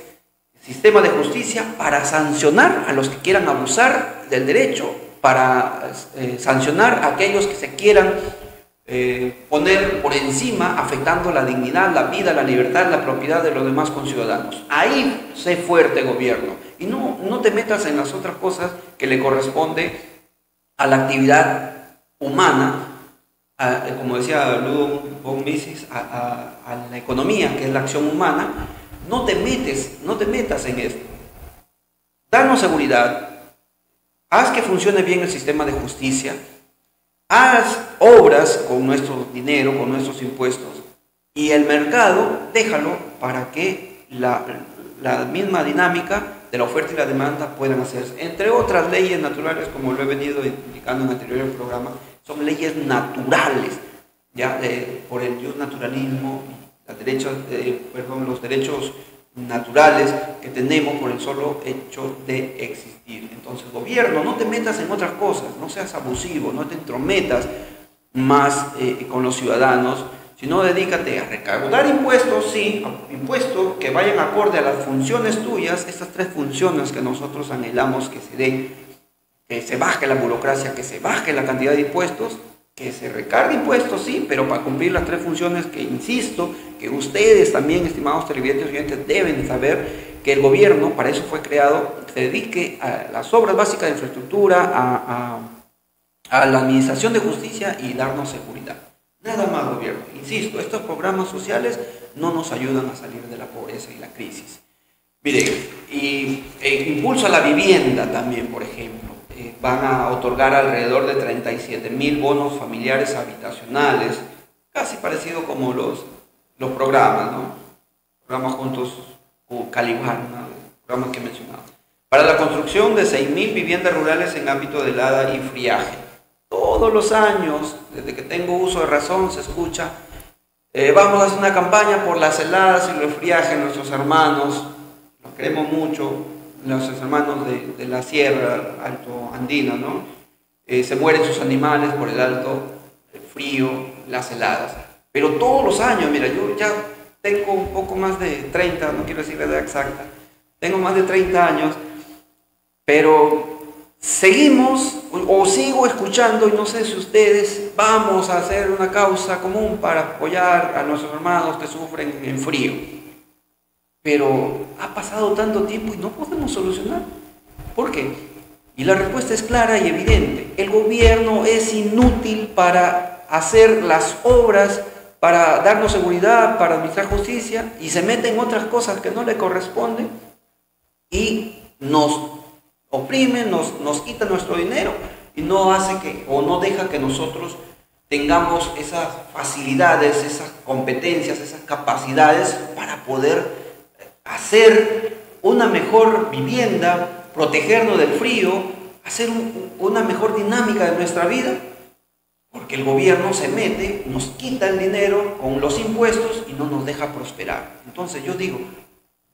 sistema de justicia, para sancionar a los que quieran abusar del derecho, para sancionar a aquellos que se quieran poner por encima, afectando la dignidad, la vida, la libertad, la propiedad de los demás conciudadanos. Ahí sé fuerte, gobierno, y no te metas en las otras cosas que le corresponde a la actividad humana, como decía Ludwig von Mises, a la economía, que es la acción humana. No te metas en esto. Danos seguridad, haz que funcione bien el sistema de justicia, haz obras con nuestro dinero, con nuestros impuestos, y el mercado déjalo para que la misma dinámica de la oferta y la demanda puedan hacerse. Entre otras leyes naturales, como lo he venido indicando en anteriores programas, son leyes naturales, ya por el naturalismo, los derechos naturales que tenemos por el solo hecho de existir. Entonces, gobierno, no te metas en otras cosas, no seas abusivo, no te entrometas más con los ciudadanos, sino dedícate a recaudar impuestos, sí, impuestos que vayan acorde a las funciones tuyas, estas tres funciones que nosotros anhelamos que se den, que se baje la burocracia, que se baje la cantidad de impuestos, que se recargue impuestos, sí, pero para cumplir las tres funciones que, insisto, que ustedes también, estimados televidentes y oyentes, deben saber que el gobierno, para eso fue creado, se dedique a las obras básicas de infraestructura, a la administración de justicia y darnos seguridad. Nada más, gobierno. Insisto, estos programas sociales no nos ayudan a salir de la pobreza y la crisis. Miren, y impulso a la vivienda también, por ejemplo. Van a otorgar alrededor de 37.000 bonos familiares habitacionales, casi parecido como los programas, ¿no? Programas Juntos o Calibar, ¿no? Programas que he mencionado. Para la construcción de 6.000 viviendas rurales en ámbito de helada y friaje. Todos los años, desde que tengo uso de razón, se escucha, vamos a hacer una campaña por las heladas y el friaje, nuestros hermanos, los queremos mucho, nuestros hermanos de la sierra alto andina, ¿no? se mueren sus animales por el alto frío, las heladas. Pero todos los años, mira, yo ya tengo un poco más de 30, no quiero decir la edad exacta, tengo más de 30 años, pero seguimos o sigo escuchando, y no sé si ustedes, vamos a hacer una causa común para apoyar a nuestros hermanos que sufren en frío. Pero ha pasado tanto tiempo y no podemos solucionar. ¿Por qué? Y la respuesta es clara y evidente. El gobierno es inútil para hacer las obras, para darnos seguridad, para administrar justicia, y se mete en otras cosas que no le corresponden y nos oprime, nos quita nuestro dinero y no hace que, o no deja que nosotros tengamos esas facilidades, esas competencias, esas capacidades para poder hacer una mejor vivienda, protegernos del frío, hacer una mejor dinámica de nuestra vida, porque el gobierno se mete, nos quita el dinero con los impuestos y no nos deja prosperar. Entonces yo digo,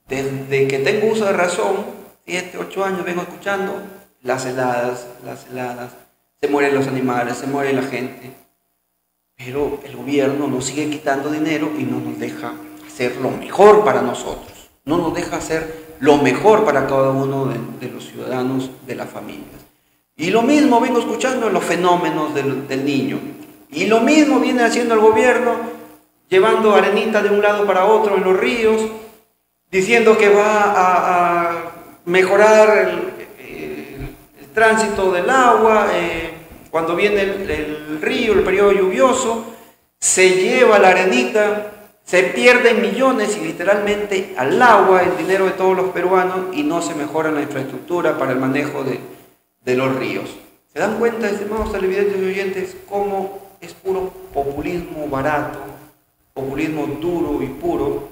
desde que tengo uso de razón, 7, 8 años vengo escuchando las heladas, se mueren los animales, se muere la gente, pero el gobierno nos sigue quitando dinero y no nos deja hacer lo mejor para nosotros, no nos deja hacer lo mejor para cada uno de los ciudadanos, de las familias. Y lo mismo vengo escuchando en los fenómenos del niño, y lo mismo viene haciendo el gobierno, llevando arenita de un lado para otro en los ríos, diciendo que va a mejorar el tránsito del agua, cuando viene el río, el periodo lluvioso, se lleva la arenita, se pierden millones y literalmente al agua el dinero de todos los peruanos y no se mejora la infraestructura para el manejo de los ríos. ¿Se dan cuenta, estimados televidentes y oyentes, cómo es puro populismo barato, populismo duro y puro,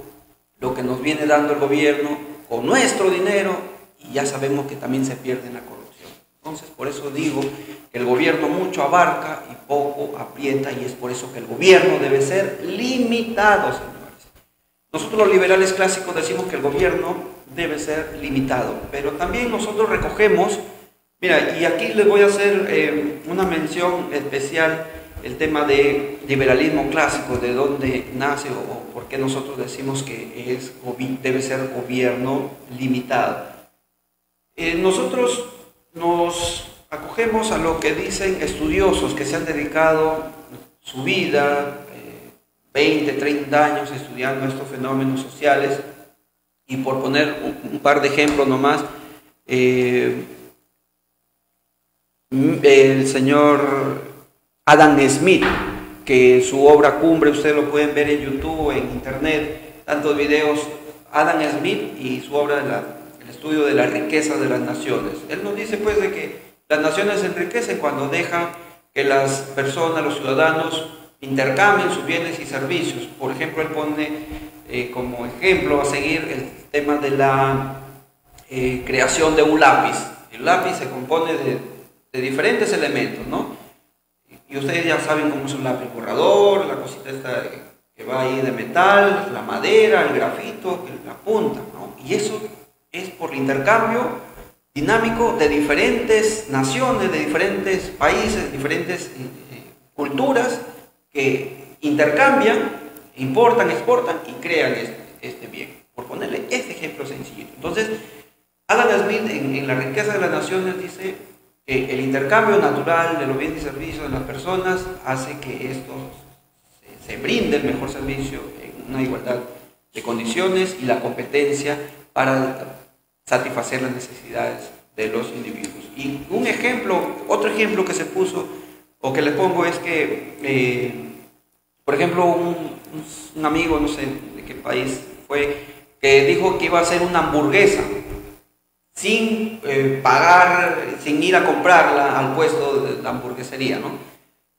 lo que nos viene dando el gobierno con nuestro dinero? Y ya sabemos que también se pierde en la corrupción. Entonces, por eso digo que el gobierno mucho abarca y poco aprieta, y es por eso que el gobierno debe ser limitado, señores. Nosotros los liberales clásicos decimos que el gobierno debe ser limitado, pero también nosotros recogemos, mira, y aquí les voy a hacer una mención especial, el tema de liberalismo clásico, de dónde nace o por qué nosotros decimos que debe ser gobierno limitado. Nosotros nos acogemos a lo que dicen estudiosos que se han dedicado su vida, 20, 30 años estudiando estos fenómenos sociales, y por poner un par de ejemplos nomás, el señor Adam Smith, que su obra cumbre, ustedes lo pueden ver en YouTube, en internet, tantos videos, Adam Smith y su obra el estudio de la riqueza de las naciones. Él nos dice pues de que las naciones se enriquecen cuando dejan que las personas, los ciudadanos, intercambien sus bienes y servicios. Por ejemplo, él pone como ejemplo a seguir el tema de la creación de un lápiz. El lápiz se compone de diferentes elementos, ¿no? Y ustedes ya saben cómo es un lápiz borrador, la cosita esta que va ahí de metal, la madera, el grafito, la punta, ¿no? Y eso es por el intercambio dinámico de diferentes naciones, de diferentes países, diferentes culturas que intercambian, importan, exportan y crean este bien. Por ponerle este ejemplo sencillito. Entonces, Adam Smith en La riqueza de las naciones dice que el intercambio natural de los bienes y servicios de las personas hace que estos se brinde el mejor servicio en una igualdad de condiciones y la competencia para satisfacer las necesidades de los individuos. Y un ejemplo, otro ejemplo que se puso o que le pongo es que, por ejemplo, un amigo, no sé de qué país fue, que dijo que iba a hacer una hamburguesa sin pagar, sin ir a comprarla al puesto de la hamburguesería, ¿no?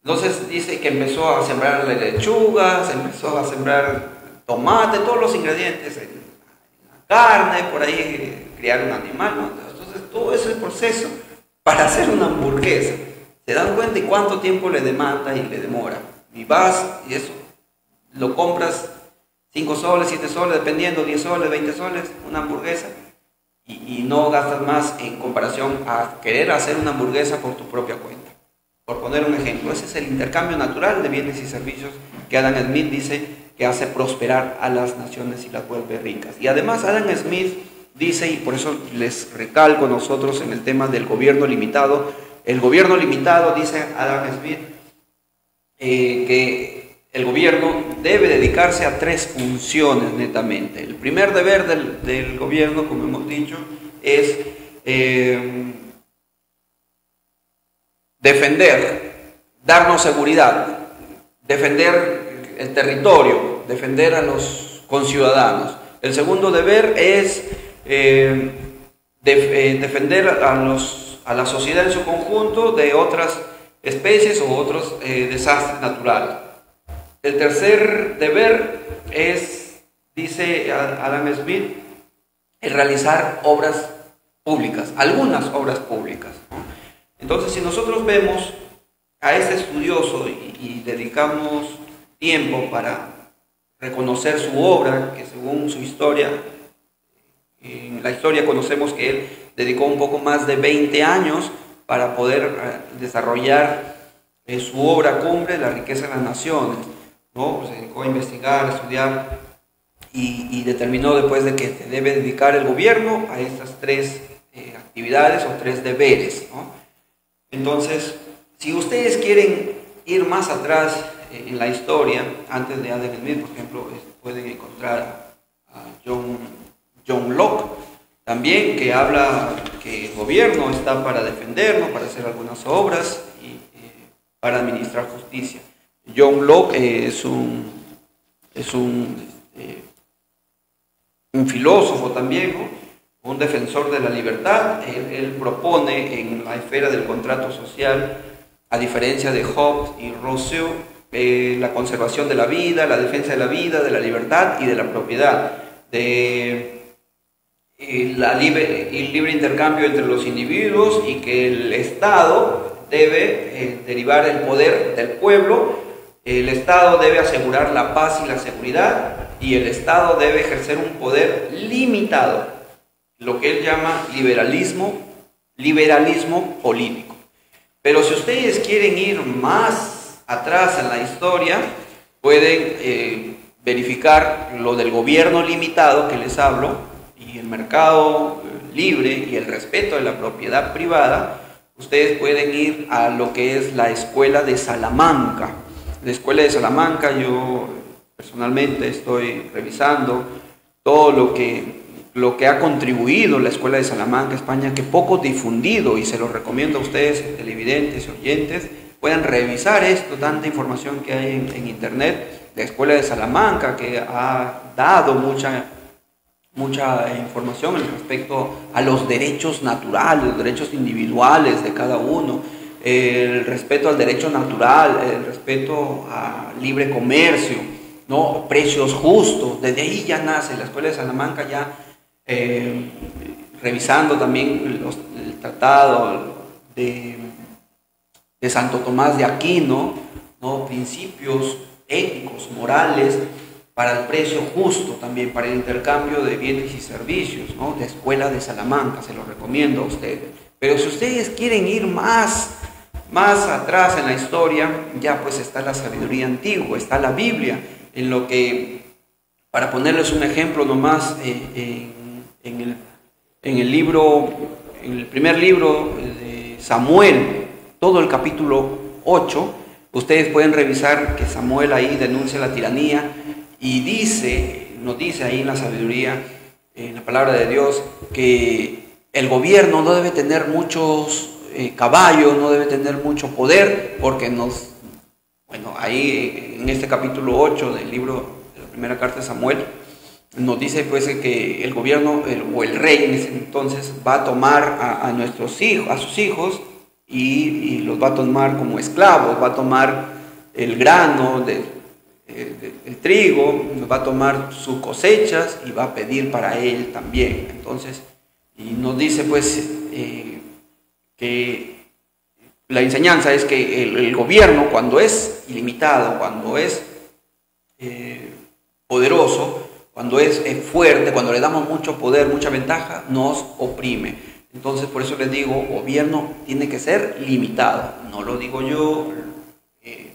Entonces dice que empezó a sembrar lechugas, empezó a sembrar tomate, todos los ingredientes, carne, por ahí criar un animal, ¿no? Entonces todo ese proceso para hacer una hamburguesa, ¿se dan cuenta de cuánto tiempo le demanda y le demora? Y vas y eso, lo compras 5 soles, 7 soles, dependiendo, 10 soles, 20 soles, una hamburguesa, y no gastas más en comparación a querer hacer una hamburguesa por tu propia cuenta. por poner un ejemplo. Ese es el intercambio natural de bienes y servicios que Adam Smith dice que hace prosperar a las naciones y las vuelve ricas. Y además Adam Smith dice, y por eso les recalco nosotros en el tema del gobierno limitado, el gobierno limitado, dice Adam Smith, que el gobierno debe dedicarse a 3 funciones netamente. El primer deber del gobierno, como hemos dicho, es defender, darnos seguridad, defender el territorio, defender a los conciudadanos. El segundo deber es defender a la sociedad en su conjunto de otras especies o otros desastres naturales. El tercer deber es, dice Adam Smith, el realizar obras públicas, algunas obras públicas, ¿no? Entonces, si nosotros vemos a este estudioso y dedicamos tiempo para reconocer su obra, que según su historia, en la historia conocemos que él dedicó un poco más de 20 años para poder desarrollar su obra cumbre, La riqueza de las naciones, ¿no? Se dedicó a investigar, a estudiar y determinó después de que se debe dedicar el gobierno a estas 3 actividades o 3 deberes, ¿no? Entonces, si ustedes quieren ir más atrás en la historia, antes de Adam Smith, por ejemplo, pueden encontrar a John Locke, también, que habla que el gobierno está para defendernos, para hacer algunas obras y para administrar justicia. John Locke es un filósofo también, ¿no? Un defensor de la libertad. Él propone en la esfera del contrato social, a diferencia de Hobbes y Rousseau, la conservación de la vida, la defensa de la vida, de la libertad y de la propiedad, de el libre intercambio entre los individuos, y que el Estado debe derivar el poder del pueblo, el Estado debe asegurar la paz y la seguridad, y el Estado debe ejercer un poder limitado, lo que él llama liberalismo político. Pero si ustedes quieren ir más atrás en la historia, pueden verificar lo del gobierno limitado que les hablo, y el mercado libre y el respeto de la propiedad privada. Ustedes pueden ir a lo que es la Escuela de Salamanca. La Escuela de Salamanca, yo personalmente estoy revisando todo lo que ha contribuido la Escuela de Salamanca, España, que poco difundido, y se lo recomiendo a ustedes, televidentes y oyentes, puedan revisar esto, tanta información que hay en internet. La Escuela de Salamanca, que ha dado mucha información respecto a los derechos naturales, los derechos individuales de cada uno, el respeto al derecho natural, el respeto al libre comercio, ¿no? Precios justos. Desde ahí ya nace la Escuela de Salamanca, ya revisando también el tratado de Santo Tomás de Aquino, ¿no? Principios éticos, morales, para el precio justo también, para el intercambio de bienes y servicios, ¿no? La Escuela de Salamanca, se lo recomiendo a ustedes. Pero si ustedes quieren ir más atrás en la historia, ya pues está la sabiduría antigua, está la Biblia, en lo que, para ponerles un ejemplo nomás, en el primer libro de Samuel, todo el capítulo 8, ustedes pueden revisar que Samuel ahí denuncia la tiranía y nos dice ahí en la sabiduría, en la palabra de Dios, que el gobierno no debe tener muchos caballos, no debe tener mucho poder, porque ahí en este capítulo 8 del libro de la primera carta de Samuel, nos dice pues que el gobierno o el rey en ese entonces va a tomar a nuestros hijos, a sus hijos, y los va a tomar como esclavos, va a tomar el grano, el trigo, va a tomar sus cosechas y va a pedir para él también. Entonces, y nos dice pues que la enseñanza es que el gobierno, cuando es ilimitado, cuando es poderoso, cuando es fuerte, cuando le damos mucho poder, mucha ventaja, nos oprime. Entonces, por eso les digo, gobierno tiene que ser limitado. No lo digo yo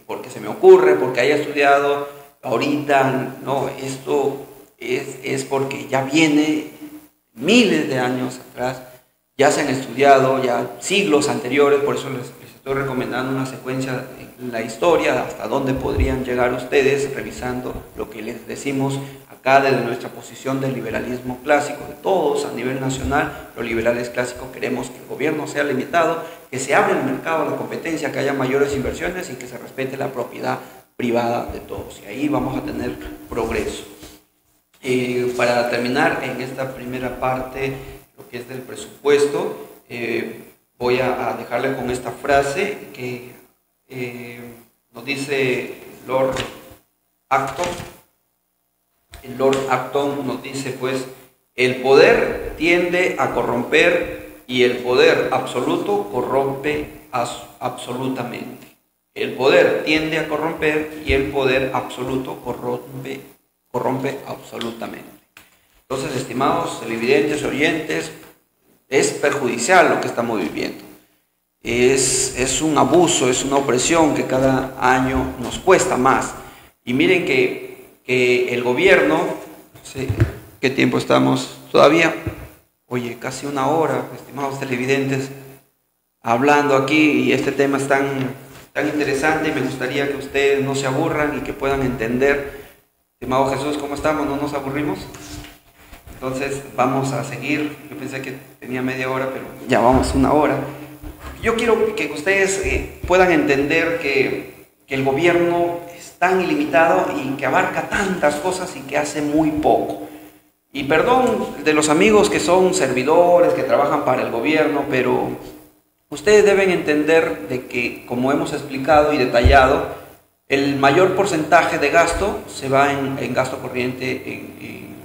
porque se me ocurre, porque haya estudiado ahorita, no, esto es porque ya viene miles de años atrás, ya se han estudiado, ya siglos anteriores, por eso les estoy recomendando una secuencia en la historia, hasta dónde podrían llegar ustedes, revisando lo que les decimos acá desde nuestra posición del liberalismo clásico, de todos a nivel nacional. Los liberales clásicos queremos que el gobierno sea limitado, que se abra el mercado, la competencia, que haya mayores inversiones y que se respete la propiedad privada de todos, y ahí vamos a tener progreso. Para terminar en esta primera parte, lo que es del presupuesto, voy a dejarle con esta frase que nos dice Lord Acton. El Lord Acton nos dice, pues, el poder tiende a corromper y el poder absoluto corrompe absolutamente. El poder tiende a corromper y el poder absoluto corrompe absolutamente. Entonces, estimados televidentes, oyentes, es perjudicial lo que estamos viviendo. Es un abuso, es una opresión que cada año nos cuesta más. Y miren que el gobierno, sí, ¿qué tiempo estamos todavía? Oye, casi una hora, estimados televidentes, hablando aquí, y este tema es tan interesante, y me gustaría que ustedes no se aburran y que puedan entender. Estimado Jesús, ¿cómo estamos? ¿No nos aburrimos? Entonces vamos a seguir. Yo pensé que tenía media hora, pero ya vamos una hora. Yo quiero que ustedes puedan entender que el gobierno es tan ilimitado y que abarca tantas cosas y que hace muy poco. Y perdón de los amigos que son servidores, que trabajan para el gobierno, pero ustedes deben entender de que, como hemos explicado y detallado, el mayor porcentaje de gasto se va en gasto corriente, en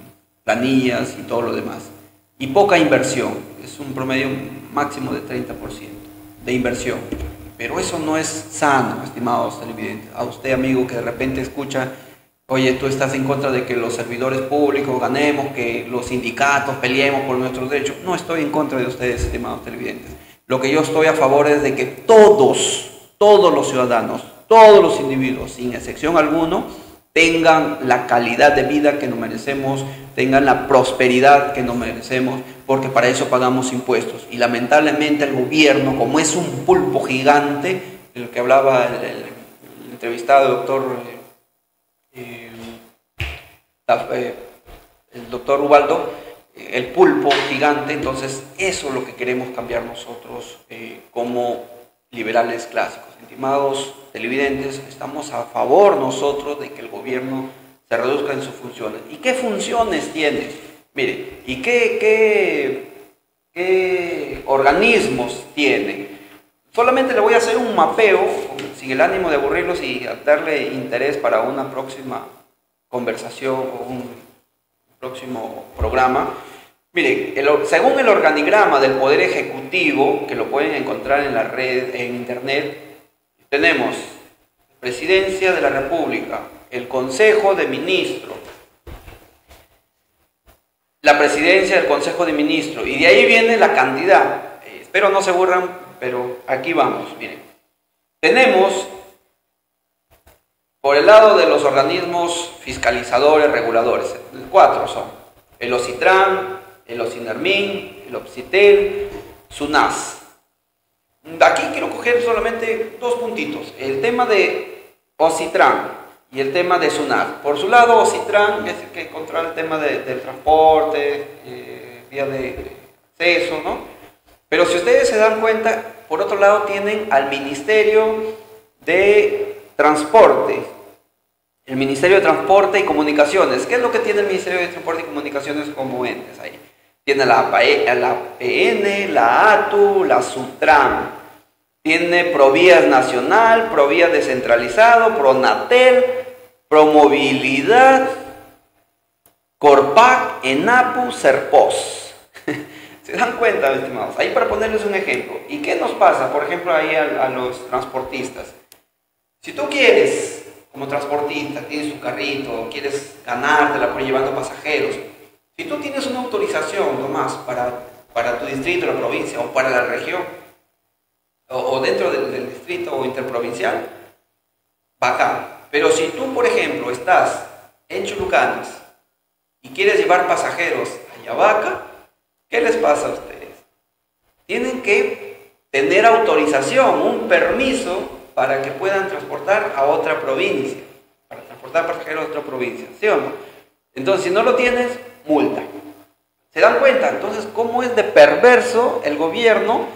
planillas y todo lo demás. Y poca inversión, es un promedio máximo de 30% de inversión. Pero eso no es sano, estimados televidentes. A usted, amigo, que de repente escucha, oye, tú estás en contra de que los servidores públicos ganemos, que los sindicatos peleemos por nuestros derechos. No estoy en contra de ustedes, estimados televidentes. Lo que yo estoy a favor es de que todos los ciudadanos, todos los individuos, sin excepción alguno, tengan la calidad de vida que nos merecemos, tengan la prosperidad que nos merecemos, porque para eso pagamos impuestos. Y lamentablemente el gobierno, como es un pulpo gigante, de lo que hablaba el entrevistado, el doctor Ubaldo, el pulpo gigante. Entonces eso es lo que queremos cambiar nosotros como liberales clásicos. Estimados televidentes, estamos a favor nosotros de que el gobierno se reduzca en sus funciones. ¿Y qué funciones tiene? Mire, ¿y qué organismos tiene? Solamente le voy a hacer un mapeo, sin el ánimo de aburrirlos y darle interés para una próxima conversación o un próximo programa. Mire, según el organigrama del Poder Ejecutivo, que lo pueden encontrar en la red, en internet, tenemos Presidencia de la República, el Consejo de Ministros, la Presidencia del Consejo de Ministros, y de ahí viene la cantidad. Espero no se aburran, pero aquí vamos. Miren, tenemos por el lado de los organismos fiscalizadores, reguladores, 4 son: el OCITRAN, el OCINARMIN, el OPSITEL, SUNAS. Aquí quiero coger solamente 2 puntitos: el tema de OCITRAN y el tema de SUNAS. Por su lado, OCITRAN es el que controla el tema del transporte, vía de acceso, ¿no? Pero si ustedes se dan cuenta, por otro lado tienen al Ministerio de Transporte, el Ministerio de Transporte y Comunicaciones. ¿Qué es lo que tiene el Ministerio de Transporte y Comunicaciones como entes ahí? Tiene la APN, la ATU, la SUTRAN. Tiene Provías Nacional, Provías Descentralizado, Pronatel, Promovilidad, Corpac, ENAPU, CERPOS. ¿Se dan cuenta, estimados? Ahí para ponerles un ejemplo. ¿Y qué nos pasa, por ejemplo, ahí a los transportistas? Si tú quieres, como transportista, tienes un carrito, quieres ganártela por llevando pasajeros, si tú tienes una autorización nomás para para tu distrito, la provincia o para la región o dentro del distrito o interprovincial, bacán. Pero si tú, por ejemplo, estás en Chulucanas y quieres llevar pasajeros a Yabaca, ¿qué les pasa a ustedes? Tienen que tener autorización, un permiso para que puedan transportar a otra provincia, para transportar pasajeros a otra provincia, ¿sí o no? Entonces, si no lo tienes, multa. ¿Se dan cuenta? Entonces, ¿cómo es de perverso el gobierno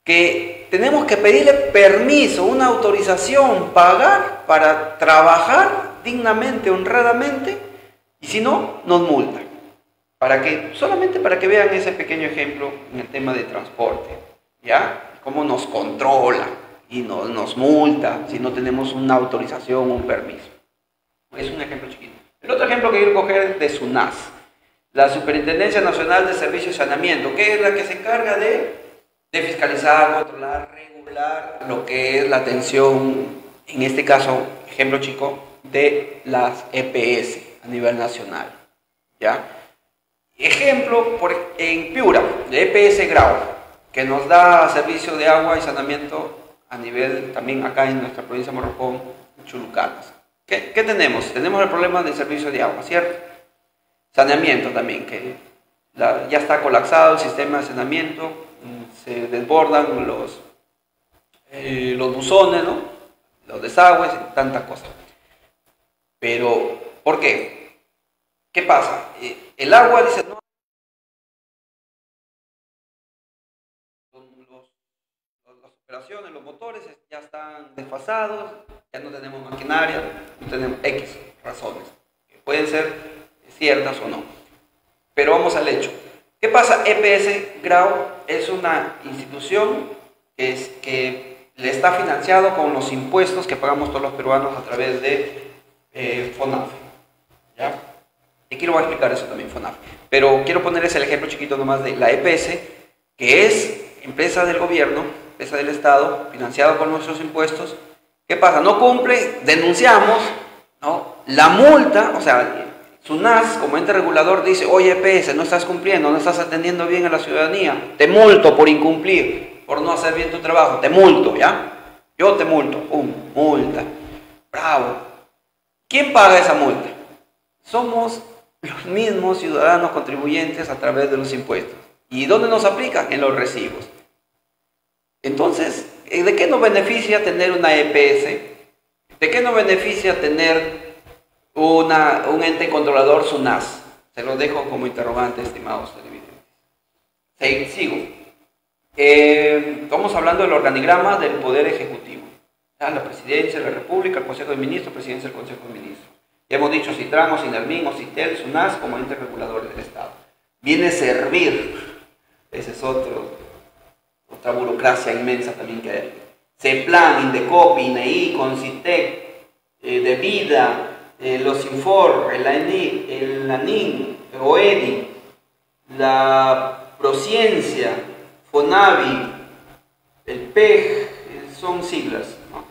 que tenemos que pedirle permiso, una autorización, pagar para trabajar dignamente, honradamente, y si no, nos multa? Solamente para que vean ese pequeño ejemplo en el tema de transporte, ¿ya? Cómo nos controla y nos multa si no tenemos una autorización o un permiso. Es un ejemplo chiquito. El otro ejemplo que quiero coger es de SUNAS, la Superintendencia Nacional de Servicios y Saneamiento, que es la que se encarga de fiscalizar, controlar, regular lo que es la atención, en este caso, ejemplo chico, de las EPS a nivel nacional, ¿ya? Ejemplo, en Piura, de EPS Grau, que nos da servicio de agua y saneamiento a nivel también acá en nuestra provincia de Morropón, Chulucanas. ¿Qué tenemos? Tenemos el problema del servicio de agua, ¿cierto? Saneamiento también, que ya está colapsado el sistema de saneamiento, se desbordan los buzones, ¿no? Los desagües y tantas cosas. Pero, ¿por qué? ¿Qué pasa? El agua, dice, no. Las operaciones, los motores ya están desfasados, ya no tenemos maquinaria, no tenemos X razones, que pueden ser ciertas o no. Pero vamos al hecho. ¿Qué pasa? EPS Grau es una institución que le está financiado con los impuestos que pagamos todos los peruanos a través de FONAF, ¿ya? Y aquí lo voy a explicar eso también, FONAF. Pero quiero ponerles el ejemplo chiquito nomás de la EPS, que es empresa del gobierno, empresa del Estado, financiado con nuestros impuestos. ¿Qué pasa? No cumple, denunciamos, ¿no? La multa, o sea, SUNAS, como ente regulador, dice, oye EPS, no estás cumpliendo, no estás atendiendo bien a la ciudadanía, te multo por incumplir, por no hacer bien tu trabajo, te multo, ¿ya? Yo te multo, multa, bravo. ¿Quién paga esa multa? Somos los mismos ciudadanos contribuyentes a través de los impuestos. ¿Y dónde nos aplican? En los recibos. Entonces, ¿de qué nos beneficia tener una EPS? ¿De qué nos beneficia tener un ente controlador SUNAS? Se los dejo como interrogante, estimados televidentes. Sigo. Estamos hablando del organigrama del Poder Ejecutivo. La Presidencia de la República, el Consejo de Ministros, Presidencia del Consejo de Ministros. Ya hemos dicho CITRAN, o SINERMIN, o CITEL, SUNAS como entes reguladores del Estado. Viene a servir. Esa es otra burocracia inmensa también que hay. CEPLAN, INDECOPI, INEI, CONCITEC, de Vida, los INFOR, el ANIN, el OEDI, la Prociencia, FONAVI, el PEG, son siglas, ¿no?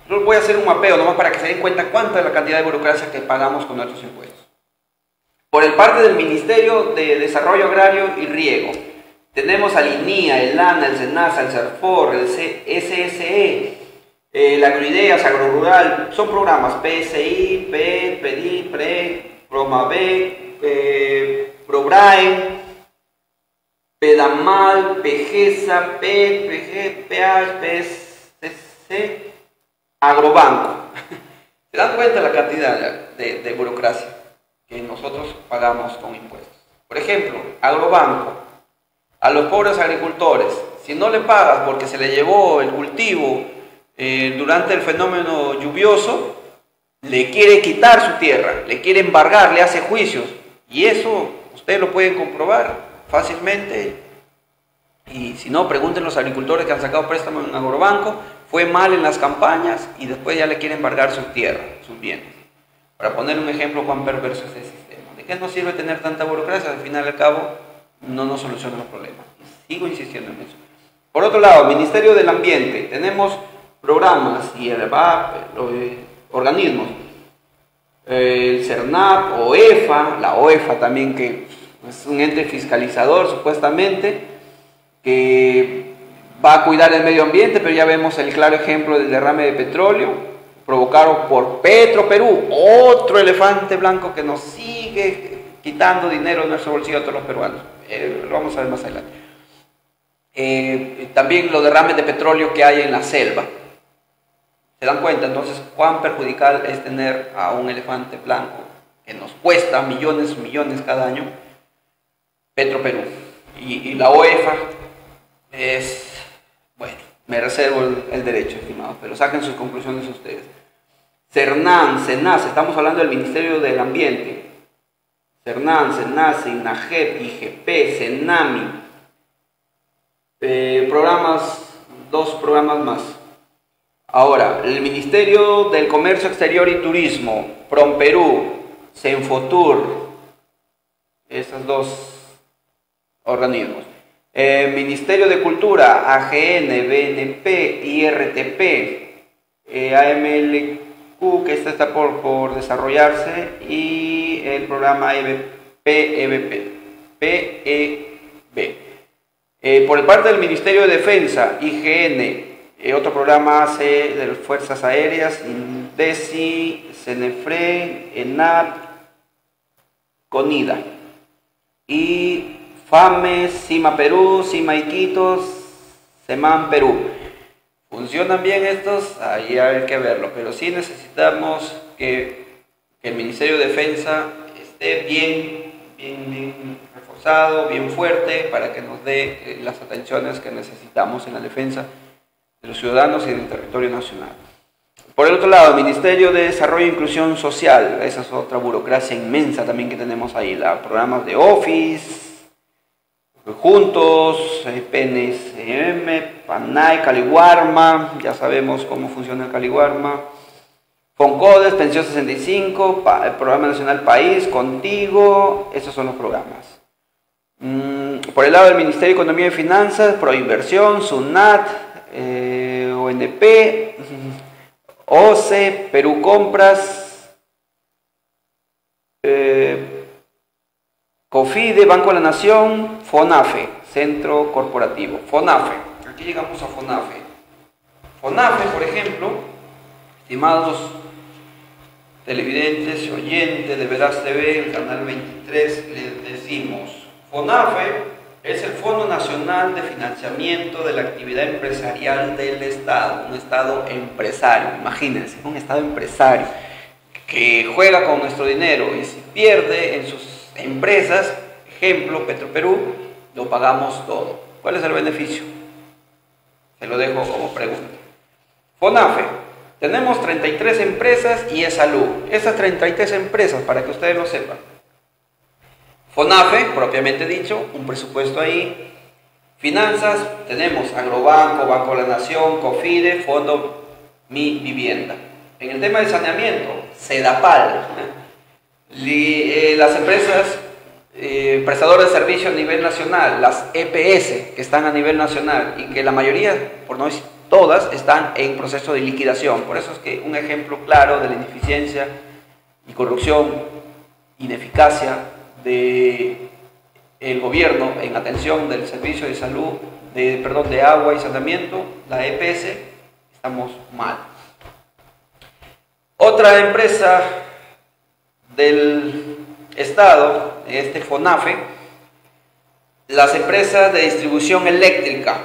Yo voy a hacer un mapeo nomás para que se den cuenta cuánta es la cantidad de burocracia que pagamos con nuestros impuestos. Por el parte del Ministerio de Desarrollo Agrario y Riego, tenemos al INIA, el ANA, el SENASA, el CERFOR, el SSE, el Agroideas, Agrorural, son programas PSI, PED, PEDI, PRE, PROMAVE, PROBRAE, PEDAMAL, PEGESA, PED, PG, PH, PSC, Agrobanco. ¿Se dan cuenta la cantidad de burocracia que nosotros pagamos con impuestos? Por ejemplo, Agrobanco, a los pobres agricultores, si no le pagas porque se le llevó el cultivo durante el fenómeno lluvioso, le quiere quitar su tierra, le quiere embargar, le hace juicios, y eso ustedes lo pueden comprobar fácilmente. Y si no, pregunten los agricultores que han sacado préstamos en Agrobanco, fue mal en las campañas y después ya le quieren embargar su tierra, sus bienes. Para poner un ejemplo cuán perverso es el sistema. ¿De qué nos sirve tener tanta burocracia? Al final y al cabo no nos soluciona los problemas. Sigo insistiendo en eso. Por otro lado, Ministerio del Ambiente, tenemos programas y el EBAP, organismos, el CERNAP, OEFA, la OEFA también, que Es un ente fiscalizador supuestamente que va a cuidar el medio ambiente, pero ya vemos el claro ejemplo del derrame de petróleo provocado por Petroperú, otro elefante blanco que nos sigue quitando dinero de nuestro bolsillo a todos los peruanos. Lo vamos a ver más adelante. También los derrames de petróleo que hay en la selva. ¿Se dan cuenta entonces cuán perjudicial es tener a un elefante blanco que nos cuesta millones cada año? Petroperú. Y la OEFA es, bueno, me reservo el derecho, estimados, pero saquen sus conclusiones ustedes. CERNAN, CENAS, estamos hablando del Ministerio del Ambiente. CERNAN, CENAS, INAGEP, IGP, CENAMI. Dos programas más. Ahora, el Ministerio del Comercio Exterior y Turismo, PROMPERÚ, CENFOTUR, esos dos organismos. Ministerio de Cultura, AGN, BNP, IRTP, AMLQ, que está por desarrollarse, y el programa PEB. Por parte del Ministerio de Defensa, IGN, otro programa de las Fuerzas Aéreas, INDECI, CENEFRE, ENAP, CONIDA. Y FAME, CIMA Perú, CIMA Iquitos, CEMAN Perú. ¿Funcionan bien estos? Ahí hay que verlo, pero sí necesitamos que el Ministerio de Defensa esté bien reforzado, bien fuerte, para que nos dé las atenciones que necesitamos en la defensa de los ciudadanos y del territorio nacional. Por el otro lado, el Ministerio de Desarrollo e Inclusión Social, esa es otra burocracia inmensa también que tenemos ahí, programas de Office, Juntos, PNSM, PANAI, Caliwarma, ya sabemos cómo funciona el Caliwarma, FONCODES, Pensión 65, el Programa Nacional País, Contigo, esos son los programas. Por el lado del Ministerio de Economía y Finanzas, Proinversión, SUNAT, ONP, OCE, Perú Compras, COFIDE, Banco de la Nación, FONAFE, Centro Corporativo. FONAFE, aquí llegamos a FONAFE. FONAFE, por ejemplo, estimados televidentes y oyentes de Veraz TV, el canal 23, les decimos, FONAFE es el Fondo Nacional de Financiamiento de la Actividad Empresarial del Estado, un Estado empresario, imagínense, un Estado empresario que juega con nuestro dinero y si pierde en sus empresas, ejemplo, Petroperú, lo pagamos todo. ¿Cuál es el beneficio? Se lo dejo como pregunta. FONAFE, tenemos 33 empresas y ESALU. Esas 33 empresas, para que ustedes lo sepan. FONAFE, propiamente dicho, un presupuesto ahí. Finanzas, tenemos Agrobanco, Banco de la Nación, COFIDE, Fondo Mi Vivienda. En el tema de saneamiento, SEDAPAL, las empresas prestadoras de servicios a nivel nacional, las EPS que están a nivel nacional y que la mayoría, por no decir todas, están en proceso de liquidación. Por eso es que un ejemplo claro de la ineficiencia y corrupción, ineficacia del gobierno en atención del servicio de salud, de agua y saneamiento, la EPS, estamos mal. Otra empresa del Estado, FONAFE, las empresas de distribución eléctrica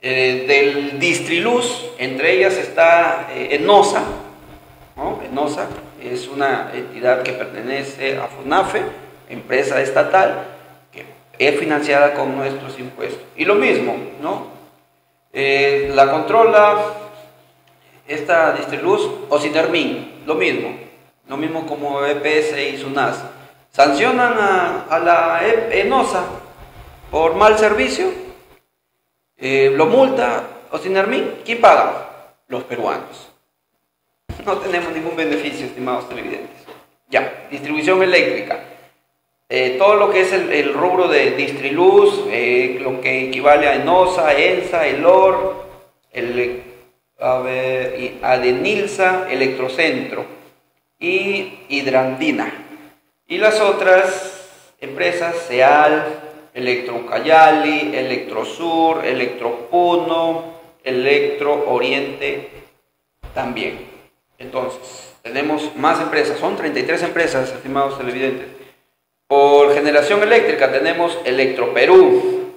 del Distriluz, entre ellas está ENOSA, ¿no? ENOSA es una entidad que pertenece a FONAFE, empresa estatal, que es financiada con nuestros impuestos. Y lo mismo, ¿no? La controla esta Distriluz o Sinermin, lo mismo como EPS y SUNAS. Sancionan a la ENOSA por mal servicio, lo multa Ocinermin. ¿Quién paga? Los peruanos. No tenemos ningún beneficio, estimados televidentes. Ya, distribución eléctrica. Todo lo que es el rubro de Distriluz, lo que equivale a ENOSA, ENSA, ELOR, Adenilsa, Electrocentro y Hidrandina. Y las otras empresas: SEAL, Electrocayali, Electrosur, Electropuno, Electro Oriente también. Entonces, tenemos más empresas, son 33 empresas, estimados televidentes. Por generación eléctrica tenemos Electroperú,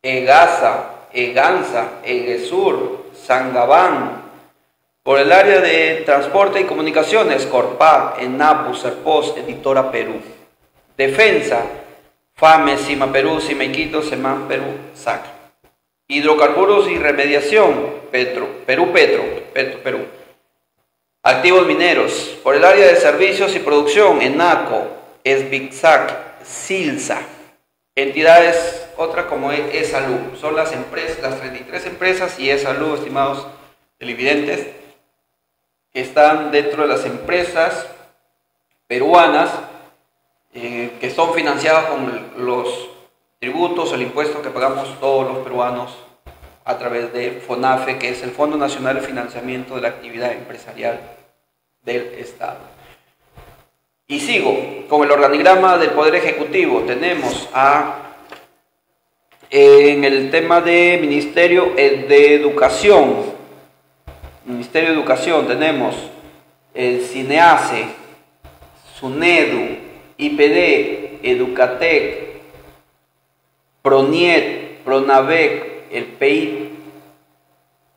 EGASA, EGANSA, EGESUR, Sangabán. Por el área de transporte y comunicaciones, Corpa, ENAPU, Serpos, Editora Perú. Defensa, FAME, CIMA Perú, CIMEQUITO, SEMAN Perú, SAC. Hidrocarburos y remediación, Perú. Activos mineros. Por el área de servicios y producción, ENACO, SBICSAC, SILSA. Entidades, otra como ESALU. Son las empresas, las 33 empresas y ESALU, estimados televidentes, que están dentro de las empresas peruanas que son financiadas con los tributos, el impuesto que pagamos todos los peruanos a través de FONAFE, que es el Fondo Nacional de Financiamiento de la Actividad Empresarial del Estado. Y sigo con el organigrama del Poder Ejecutivo. Tenemos en el tema de Ministerio de Educación. Ministerio de Educación tenemos el CINEACE, SUNEDU, IPD, Educatec, PRONIET, PRONAVEC, el PEI.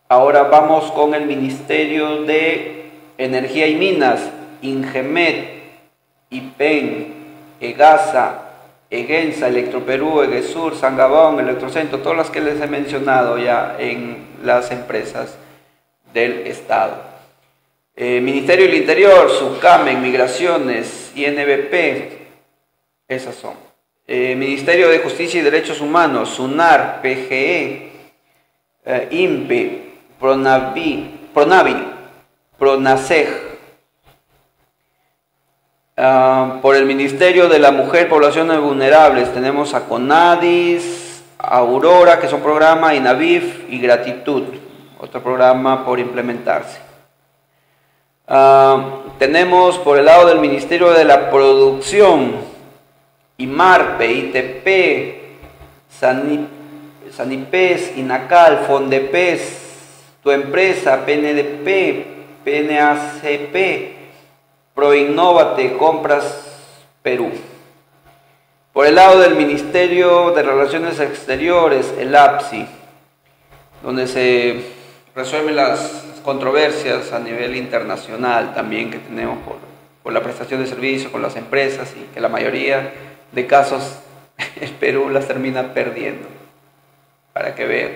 Ahora vamos con el Ministerio de Energía y Minas, INGEMET, IPEN, EGASA, EGENSA, Electroperú, EGESUR, Sangabón, Electrocentro, todas las que les he mencionado ya en las empresas del Estado. Ministerio del Interior, SUCAMEN, Migraciones, INBP, esas son. Ministerio de Justicia y Derechos Humanos, SUNAR, PGE, INPE, PRONAVI, PRONASEG. Por el Ministerio de la Mujer, Poblaciones Vulnerables, tenemos a CONADIS, Aurora, que son programas, INAVIF y Gratitud, otro programa por implementarse. Tenemos por el lado del Ministerio de la Producción, IMARPE, ITP, Sanipes, INACAL, Fondepes, Tu Empresa, PNDP, PNACP, Proinnovate, Compras Perú. Por el lado del Ministerio de Relaciones Exteriores, el APSI, donde se resuelven las controversias a nivel internacional también que tenemos por la prestación de servicios con las empresas, y que la mayoría de casos el Perú las termina perdiendo, para que vean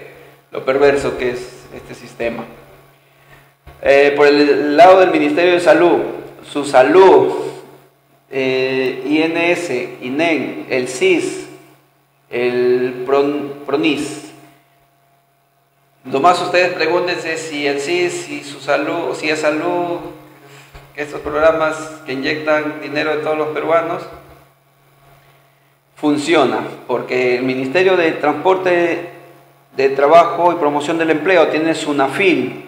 lo perverso que es este sistema. Por el lado del Ministerio de Salud, su salud, INS, INEN, el CIS, el PRONIS. Nomás ustedes pregúntense si el CIS, si su salud, si es salud, estos programas que inyectan dinero de todos los peruanos, funciona, porque el Ministerio de Transporte, de Trabajo y Promoción del Empleo tiene SUNAFIL,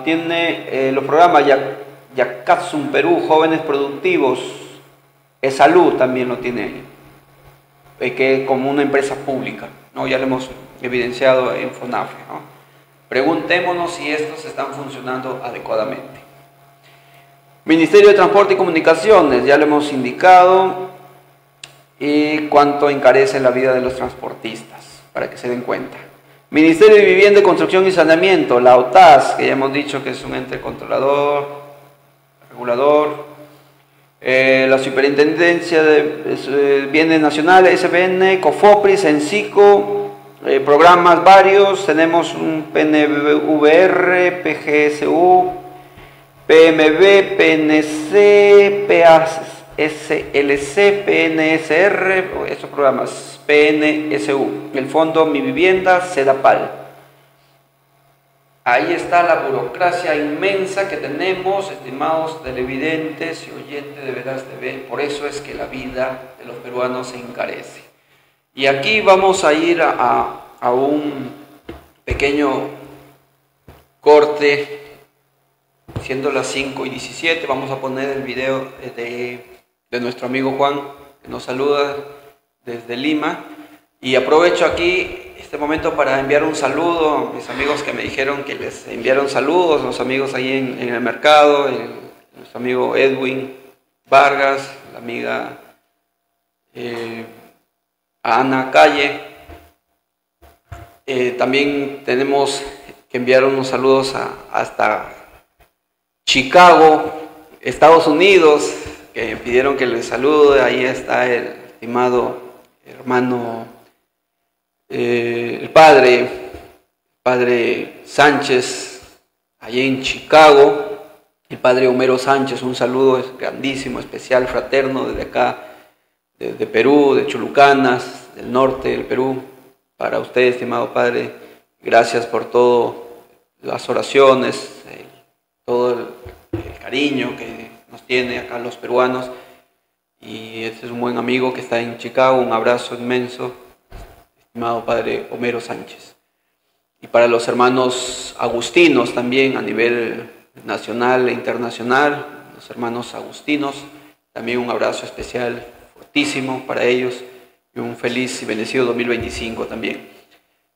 tiene los programas Yacatsum Perú, Jóvenes Productivos, ESALU también lo tiene ahí, que como una empresa pública, ¿no? Ya lo hemos evidenciado en FONAFE, ¿no? Preguntémonos si estos están funcionando adecuadamente. Ministerio de Transporte y Comunicaciones, ya lo hemos indicado, y cuánto encarece la vida de los transportistas, para que se den cuenta. Ministerio de Vivienda, Construcción y Saneamiento, la OTAS, que ya hemos dicho que es un ente controlador, regulador. La Superintendencia de Bienes Nacionales, SBN, COFOPRIS, ENCICO, programas varios. Tenemos un PNVR, PGSU, PMB, PNC, PASLC, PNSR, estos programas, PNSU, el Fondo Mi Vivienda, SEDAPAL. Ahí está la burocracia inmensa que tenemos, estimados televidentes y oyentes de Veraz TV. Por eso es que la vida de los peruanos se encarece. Y aquí vamos a ir a un pequeño corte, siendo las 5:17. Vamos a poner el video de nuestro amigo Juan que nos saluda desde Lima. Y aprovecho aquí este momento para enviar un saludo a mis amigos que me dijeron que les enviaron saludos, los amigos ahí en el mercado, nuestro amigo Edwin Vargas, la amiga Ana Calle. También tenemos que enviar unos saludos hasta Chicago, Estados Unidos, que pidieron que les salude. Ahí está el estimado hermano, el padre Sánchez, allí en Chicago, el padre Homero Sánchez. Un saludo grandísimo, especial, fraterno, desde acá, de Perú, de Chulucanas, del norte del Perú. Para usted, estimado padre, gracias por todas las oraciones, todo el cariño que nos tiene acá los peruanos. Y este es un buen amigo que está en Chicago. Un abrazo inmenso, estimado padre Homero Sánchez. Y para los hermanos agustinos también, a nivel nacional e internacional, los hermanos agustinos, también un abrazo especial, fortísimo para ellos. Y un feliz y bendecido 2025 también.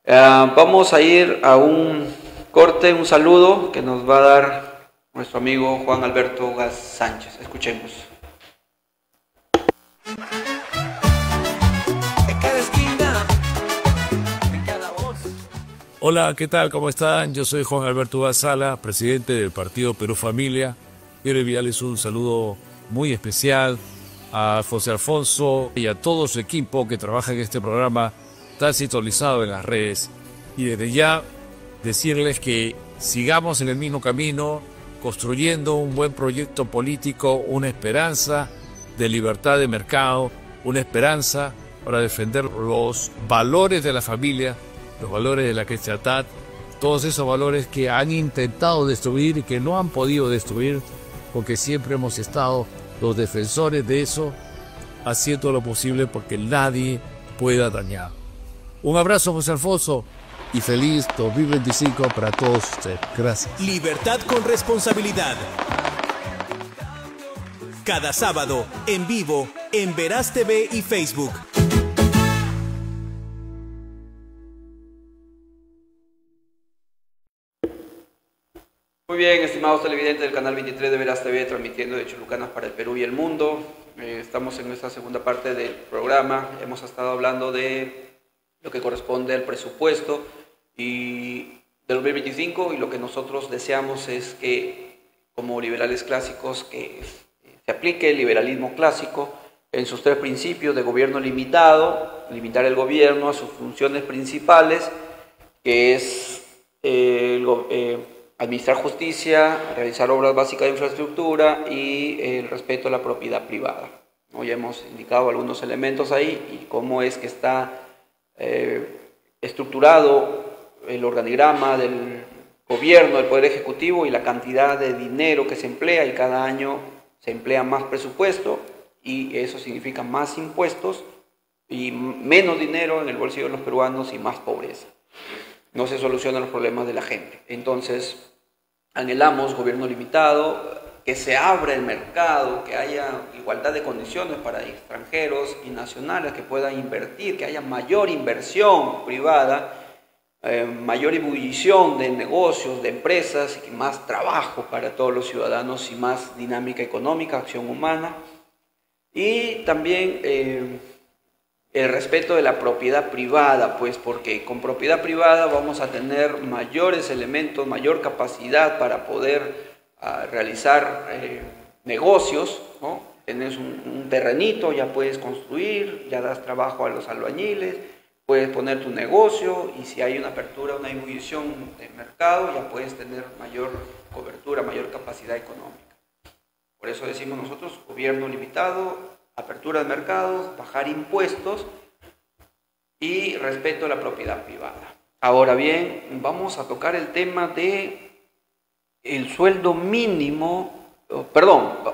Vamos a ir a un corte, un saludo que nos va a dar nuestro amigo Juan Alberto Gas Sánchez. Escuchemos. Hola, ¿qué tal? ¿Cómo están? Yo soy Juan Alberto Gas Sala, presidente del Partido Perú Familia. Quiero enviarles un saludo muy especial a José Alfonso y a todo su equipo que trabaja en este programa tan sintonizado en las redes. Y desde ya decirles que sigamos en el mismo camino, construyendo un buen proyecto político, una esperanza de libertad de mercado, una esperanza para defender los valores de la familia, los valores de la cristiandad, todos esos valores que han intentado destruir y que no han podido destruir, porque siempre hemos estado los defensores de eso, haciendo lo posible porque nadie pueda dañar. Un abrazo, José Alfonso, y feliz 2025 para todos ustedes. Gracias. Libertad con responsabilidad. Cada sábado, en vivo, en Verás TV y Facebook. Muy bien, estimados televidentes del canal 23 de Verás TV, transmitiendo de Chulucanas para el Perú y el mundo. Estamos en nuestra segunda parte del programa. Hemos estado hablando de lo que corresponde al presupuesto y del 2025, y lo que nosotros deseamos es que, como liberales clásicos, que se aplique el liberalismo clásico en sus tres principios de gobierno limitado, limitar el gobierno a sus funciones principales, que es administrar justicia, realizar obras básicas de infraestructura y el respeto a la propiedad privada. Hoy hemos indicado algunos elementos ahí y cómo es que está estructurado el organigrama del gobierno, del Poder Ejecutivo, y la cantidad de dinero que se emplea, y cada año se emplea más presupuesto y eso significa más impuestos y menos dinero en el bolsillo de los peruanos y más pobreza. No se solucionan los problemas de la gente. Entonces, anhelamos gobierno limitado, que se abra el mercado, que haya igualdad de condiciones para extranjeros y nacionales que puedan invertir, que haya mayor inversión privada, mayor ebullición de negocios, de empresas, y más trabajo para todos los ciudadanos y más dinámica económica, acción humana. Y también el respeto de la propiedad privada, pues porque con propiedad privada vamos a tener mayores elementos, mayor capacidad para poder realizar negocios, ¿no? Tienes un terrenito, ya puedes construir, ya das trabajo a los albañiles, puedes poner tu negocio, y si hay una apertura, una ebullición de mercado, ya puedes tener mayor cobertura, mayor capacidad económica. Por eso decimos nosotros, gobierno limitado, apertura de mercados, bajar impuestos y respeto a la propiedad privada. Ahora bien, vamos a tocar el tema de el sueldo mínimo,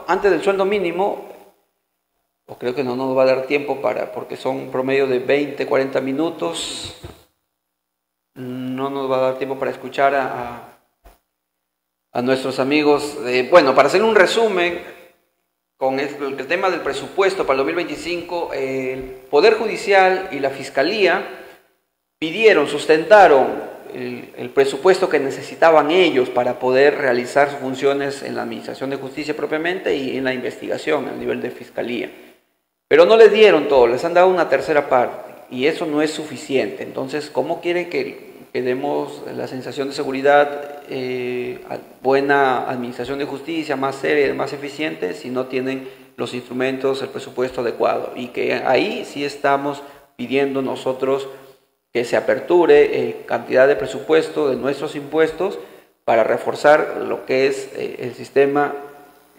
antes del sueldo mínimo, o creo que no nos va a dar tiempo porque son un promedio de 20, 40 minutos, no nos va a dar tiempo para escuchar a nuestros amigos. Bueno, para hacer un resumen, con el tema del presupuesto para el 2025, el Poder Judicial y la Fiscalía pidieron, sustentaron el presupuesto que necesitaban ellos para poder realizar sus funciones en la Administración de Justicia propiamente y en la investigación a nivel de Fiscalía. Pero no les dieron todo, les han dado una tercera parte y eso no es suficiente. Entonces, ¿cómo quieren que demos la sensación de seguridad, buena administración de justicia, más seria, más eficiente, si no tienen los instrumentos, el presupuesto adecuado? Y que ahí sí estamos pidiendo nosotros que se aperture cantidad de presupuesto de nuestros impuestos para reforzar lo que es el sistema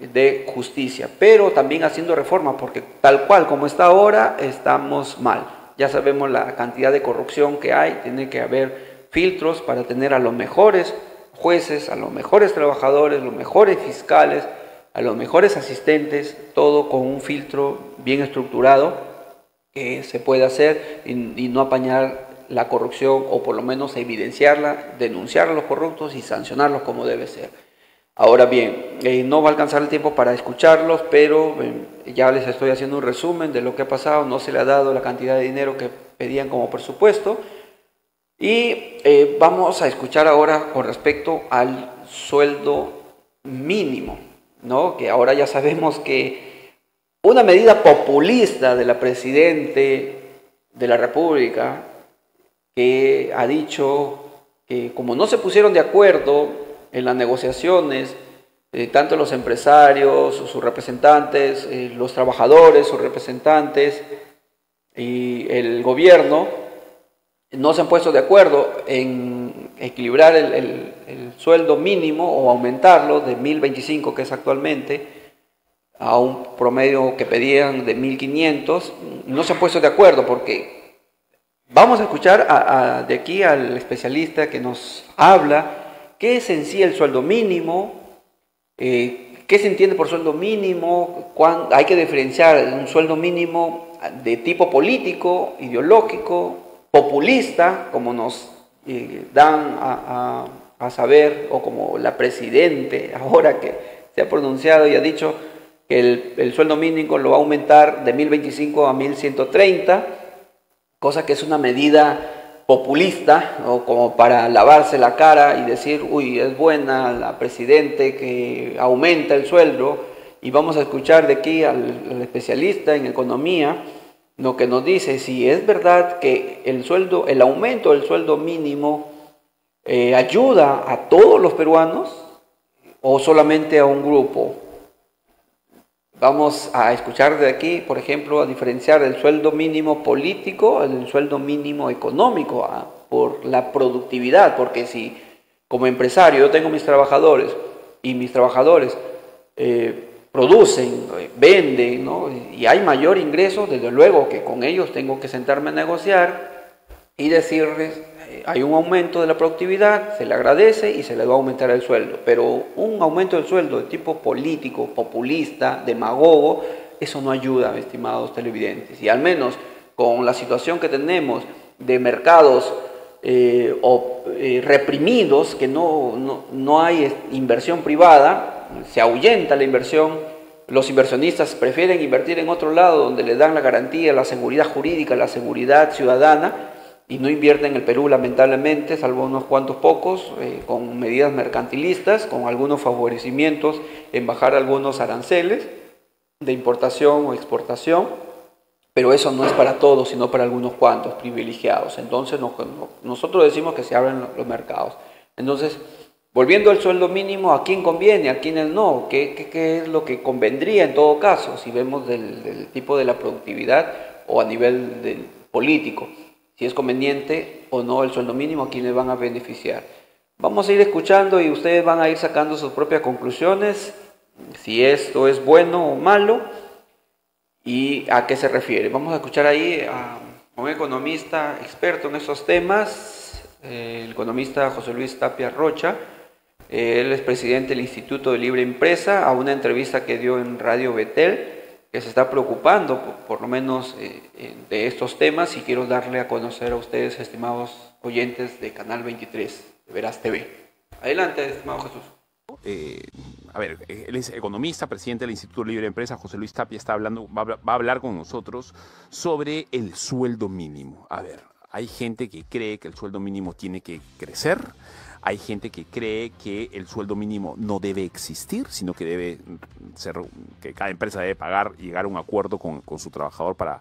de justicia, pero también haciendo reforma, porque tal cual como está ahora, estamos mal. Ya sabemos la cantidad de corrupción que hay, tiene que haber filtros para tener a los mejores jueces, a los mejores trabajadores, los mejores fiscales, a los mejores asistentes, todo con un filtro bien estructurado que se puede hacer y no apañar la corrupción, o por lo menos evidenciarla, denunciar a los corruptos y sancionarlos como debe ser. Ahora bien, no va a alcanzar el tiempo para escucharlos, pero ya les estoy haciendo un resumen de lo que ha pasado. No se le ha dado la cantidad de dinero que pedían como presupuesto. Y vamos a escuchar ahora con respecto al sueldo mínimo, ¿no? Que ahora ya sabemos que una medida populista de la Presidente de la República, que ha dicho que como no se pusieron de acuerdo en las negociaciones, tanto los empresarios, sus representantes, los trabajadores, sus representantes y el gobierno, no se han puesto de acuerdo en equilibrar el sueldo mínimo o aumentarlo de 1.025 que es actualmente a un promedio que pedían de 1.500, no se han puesto de acuerdo porque vamos a escuchar de aquí al especialista que nos habla qué es en sí el sueldo mínimo, qué se entiende por sueldo mínimo, hay que diferenciar un sueldo mínimo de tipo político, ideológico, populista, como nos dan a saber, o como la Presidente ahora que se ha pronunciado y ha dicho que el sueldo mínimo lo va a aumentar de 1.025 a 1.130, cosa que es una medida populista, ¿no? Como para lavarse la cara y decir, uy, es buena la Presidente que aumenta el sueldo. Y vamos a escuchar de aquí al especialista en economía, lo que nos dice si es verdad que el aumento del sueldo mínimo ayuda a todos los peruanos o solamente a un grupo. Vamos a escuchar de aquí, por ejemplo, a diferenciar el sueldo mínimo político del sueldo mínimo económico por la productividad, porque si como empresario yo tengo mis trabajadores y mis trabajadores producen, venden, ¿no? Y hay mayor ingreso, desde luego que con ellos tengo que sentarme a negociar y decirles, hay un aumento de la productividad, se le agradece y se le va a aumentar el sueldo. Pero un aumento del sueldo de tipo político, populista, demagogo, eso no ayuda, estimados televidentes. Y al menos con la situación que tenemos de mercados reprimidos, que no hay inversión privada, se ahuyenta la inversión, los inversionistas prefieren invertir en otro lado donde le dan la garantía, la seguridad jurídica, la seguridad ciudadana, y no invierten en el Perú, lamentablemente, salvo unos cuantos pocos, con medidas mercantilistas, con algunos favorecimientos en bajar algunos aranceles de importación o exportación, pero eso no es para todos, sino para algunos cuantos privilegiados. Entonces nosotros decimos que se abren los mercados. Entonces, volviendo al sueldo mínimo, ¿a quién conviene? ¿A quiénes no? ¿Qué es lo que convendría en todo caso, si vemos del tipo de la productividad o a nivel político? Si es conveniente o no el sueldo mínimo, a quién le van a beneficiar. Vamos a ir escuchando y ustedes van a ir sacando sus propias conclusiones, si esto es bueno o malo y a qué se refiere. Vamos a escuchar ahí a un economista experto en estos temas, el economista José Luis Tapia Rocha. Él es presidente del Instituto de Libre Empresa, a una entrevista que dio en Radio Betel, que se está preocupando por lo menos de estos temas, y quiero darle a conocer a ustedes, estimados oyentes de Canal 23 de Verás TV. Adelante, estimado Jesús. A ver, él es economista, presidente del Instituto Libre de Empresas. José Luis Tapia va a hablar con nosotros sobre el sueldo mínimo. A ver, hay gente que cree que el sueldo mínimo tiene que crecer. Hay gente que cree que el sueldo mínimo no debe existir, sino que debe ser, que cada empresa debe pagar y llegar a un acuerdo con su trabajador para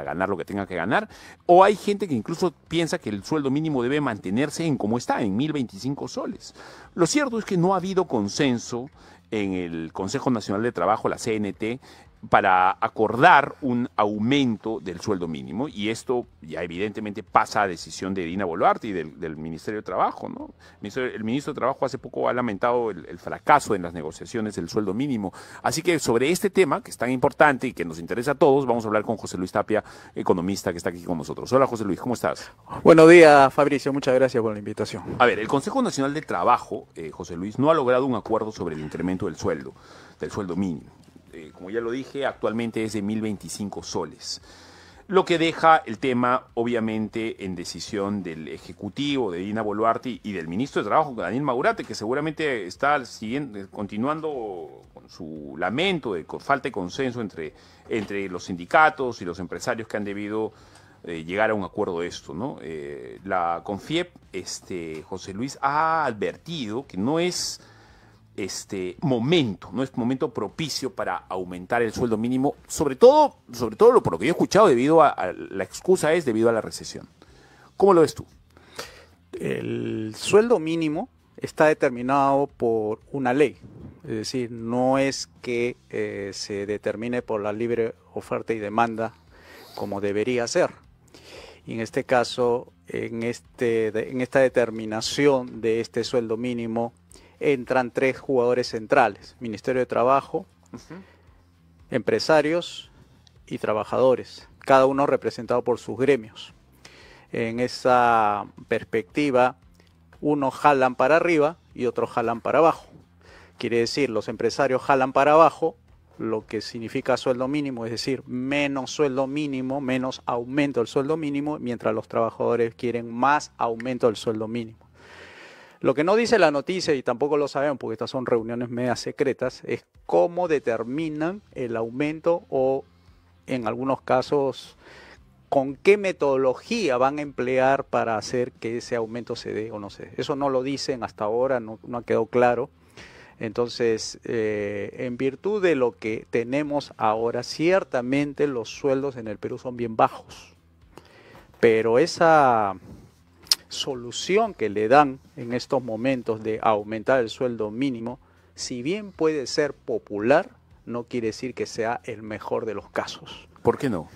ganar lo que tenga que ganar. O hay gente que incluso piensa que el sueldo mínimo debe mantenerse en como está, en 1.025 soles. Lo cierto es que no ha habido consenso en el Consejo Nacional de Trabajo, la CNT, para acordar un aumento del sueldo mínimo, y esto ya evidentemente pasa a decisión de Dina Boluarte y del Ministerio de Trabajo, ¿no? El ministro de Trabajo hace poco ha lamentado el fracaso en las negociaciones del sueldo mínimo. Así que sobre este tema, que es tan importante y que nos interesa a todos, vamos a hablar con José Luis Tapia, economista, que está aquí con nosotros. Hola, José Luis, ¿cómo estás? Buenos días, Fabricio, muchas gracias por la invitación. A ver, el Consejo Nacional de Trabajo, José Luis, no ha logrado un acuerdo sobre el incremento del sueldo mínimo. Como ya lo dije, actualmente es de 1.025 soles. Lo que deja el tema, obviamente, en decisión del Ejecutivo, de Dina Boluarte y del Ministro de Trabajo, Daniel Maurate, que seguramente está continuando con su lamento de falta de consenso entre los sindicatos y los empresarios que han debido llegar a un acuerdo de esto, ¿no? La CONFIEP, José Luis, ha advertido que no es momento propicio para aumentar el sueldo mínimo, sobre todo por lo que yo he escuchado, la excusa es debido a la recesión. ¿Cómo lo ves tú? El sueldo mínimo está determinado por una ley, es decir, no es que se determine por la libre oferta y demanda como debería ser. Y en este caso, en esta determinación de este sueldo mínimo, entran tres jugadores centrales: Ministerio de Trabajo, empresarios y trabajadores, cada uno representado por sus gremios. En esa perspectiva, unos jalan para arriba y otros jalan para abajo. Quiere decir, los empresarios jalan para abajo, lo que significa sueldo mínimo, es decir, menos sueldo mínimo, menos aumento del sueldo mínimo, mientras los trabajadores quieren más aumento del sueldo mínimo. Lo que no dice la noticia, y tampoco lo sabemos porque estas son reuniones medias secretas, es cómo determinan el aumento o, en algunos casos, con qué metodología van a emplear para hacer que ese aumento se dé o no se dé. Eso no lo dicen hasta ahora, no ha quedado claro. Entonces, en virtud de lo que tenemos ahora, ciertamente los sueldos en el Perú son bien bajos, pero esa solución que le dan en estos momentos de aumentar el sueldo mínimo, si bien puede ser popular, no quiere decir que sea el mejor de los casos. ¿Por qué no?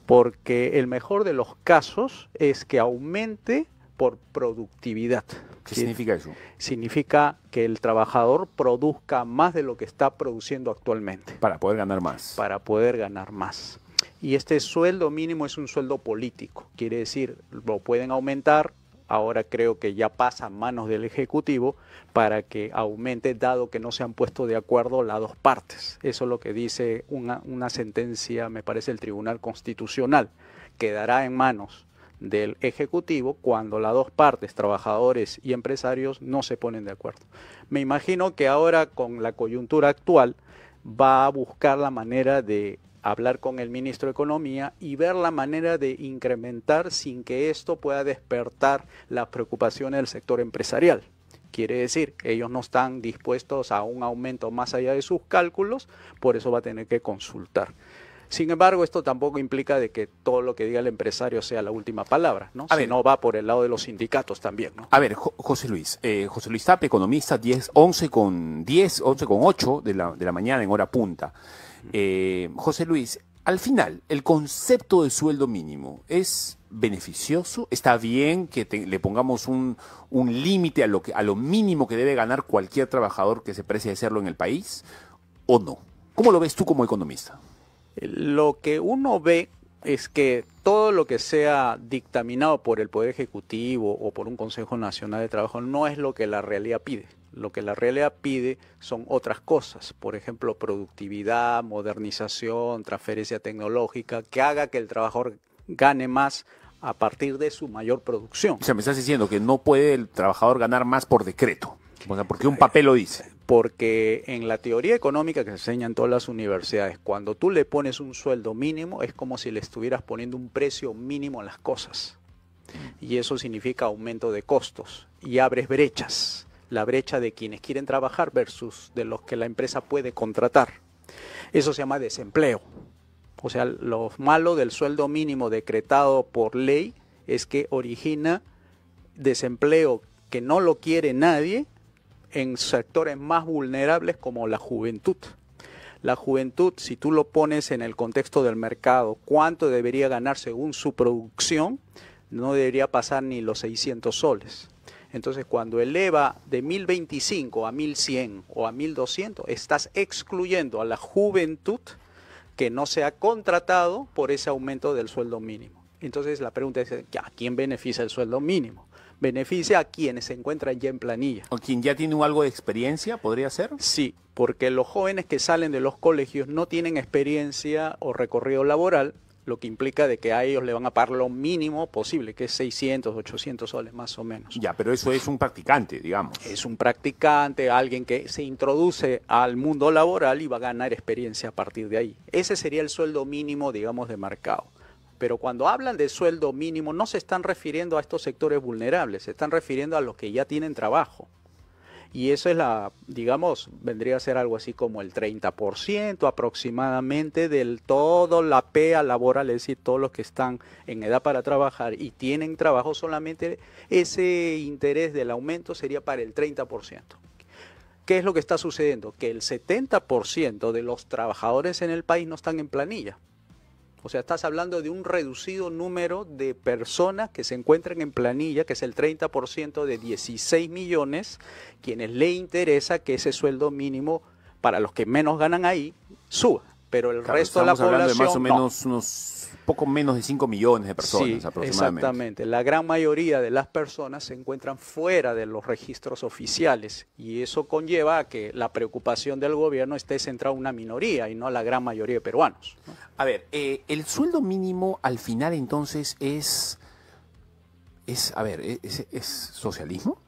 Porque el mejor de los casos es que aumente por productividad. ¿Qué significa eso? Significa que el trabajador produzca más de lo que está produciendo actualmente. Para poder ganar más. Para poder ganar más. Y este sueldo mínimo es un sueldo político. Quiere decir, lo pueden aumentar. Ahora creo que ya pasa a manos del Ejecutivo para que aumente, dado que no se han puesto de acuerdo las dos partes. Eso es lo que dice una sentencia, me parece, el Tribunal Constitucional. Quedará en manos del Ejecutivo cuando las dos partes, trabajadores y empresarios, no se ponen de acuerdo. Me imagino que ahora, con la coyuntura actual, va a buscar la manera de hablar con el ministro de Economía y ver la manera de incrementar sin que esto pueda despertar las preocupaciones del sector empresarial. Quiere decir, ellos no están dispuestos a un aumento más allá de sus cálculos, por eso va a tener que consultar. Sin embargo, esto tampoco implica de que todo lo que diga el empresario sea la última palabra, ¿no? Sino va por el lado de los sindicatos también, ¿no? A ver, José Luis Tapia, economista, 11:08 de la mañana en hora punta. José Luis, al final, ¿el concepto de sueldo mínimo es beneficioso? ¿Está bien que le pongamos un límite a lo mínimo que debe ganar cualquier trabajador que se precie de hacerlo en el país? ¿O no? ¿Cómo lo ves tú como economista? Lo que uno ve es que todo lo que sea dictaminado por el Poder Ejecutivo o por un Consejo Nacional de Trabajo no es lo que la realidad pide. Lo que la realidad pide son otras cosas, por ejemplo, productividad, modernización, transferencia tecnológica, que haga que el trabajador gane más a partir de su mayor producción. O sea, me estás diciendo que no puede el trabajador ganar más por decreto, o sea, porque un papel lo dice. Porque en la teoría económica que se enseña en todas las universidades, cuando tú le pones un sueldo mínimo, es como si le estuvieras poniendo un precio mínimo a las cosas. Y eso significa aumento de costos y abres brechas. La brecha de quienes quieren trabajar versus de los que la empresa puede contratar. Eso se llama desempleo. O sea, lo malo del sueldo mínimo decretado por ley es que origina desempleo que no lo quiere nadie en sectores más vulnerables como la juventud. La juventud, si tú lo pones en el contexto del mercado, cuánto debería ganar según su producción, no debería pasar ni los 600 soles. Entonces, cuando eleva de 1025 a 1100 o a 1200, estás excluyendo a la juventud que no se ha contratado por ese aumento del sueldo mínimo. Entonces, la pregunta es, ¿a quién beneficia el sueldo mínimo? Beneficia a quienes se encuentran ya en planilla. ¿O quien ya tiene algo de experiencia, podría ser? Sí, porque los jóvenes que salen de los colegios no tienen experiencia o recorrido laboral, lo que implica de que a ellos le van a pagar lo mínimo posible, que es 600, 800 soles más o menos. Ya, pero eso es un practicante, digamos. Es un practicante, alguien que se introduce al mundo laboral y va a ganar experiencia a partir de ahí. Ese sería el sueldo mínimo, digamos, de mercado. Pero cuando hablan de sueldo mínimo no se están refiriendo a estos sectores vulnerables, se están refiriendo a los que ya tienen trabajo. Y eso es digamos, vendría a ser algo así como el 30% aproximadamente del todo la PEA laboral, es decir, todos los que están en edad para trabajar y tienen trabajo, solamente ese interés del aumento sería para el 30%. ¿Qué es lo que está sucediendo? Que el 70% de los trabajadores en el país no están en planilla. O sea, estás hablando de un reducido número de personas que se encuentran en planilla, que es el 30% de 16 millones, quienes le interesa que ese sueldo mínimo para los que menos ganan ahí suba. Pero el resto de la población de más o menos unos poco menos de 5 millones de personas, sí, aproximadamente. Exactamente. La gran mayoría de las personas se encuentran fuera de los registros oficiales y eso conlleva a que la preocupación del gobierno esté centrada en una minoría y no la gran mayoría de peruanos, ¿no? A ver, el sueldo mínimo al final entonces es socialismo.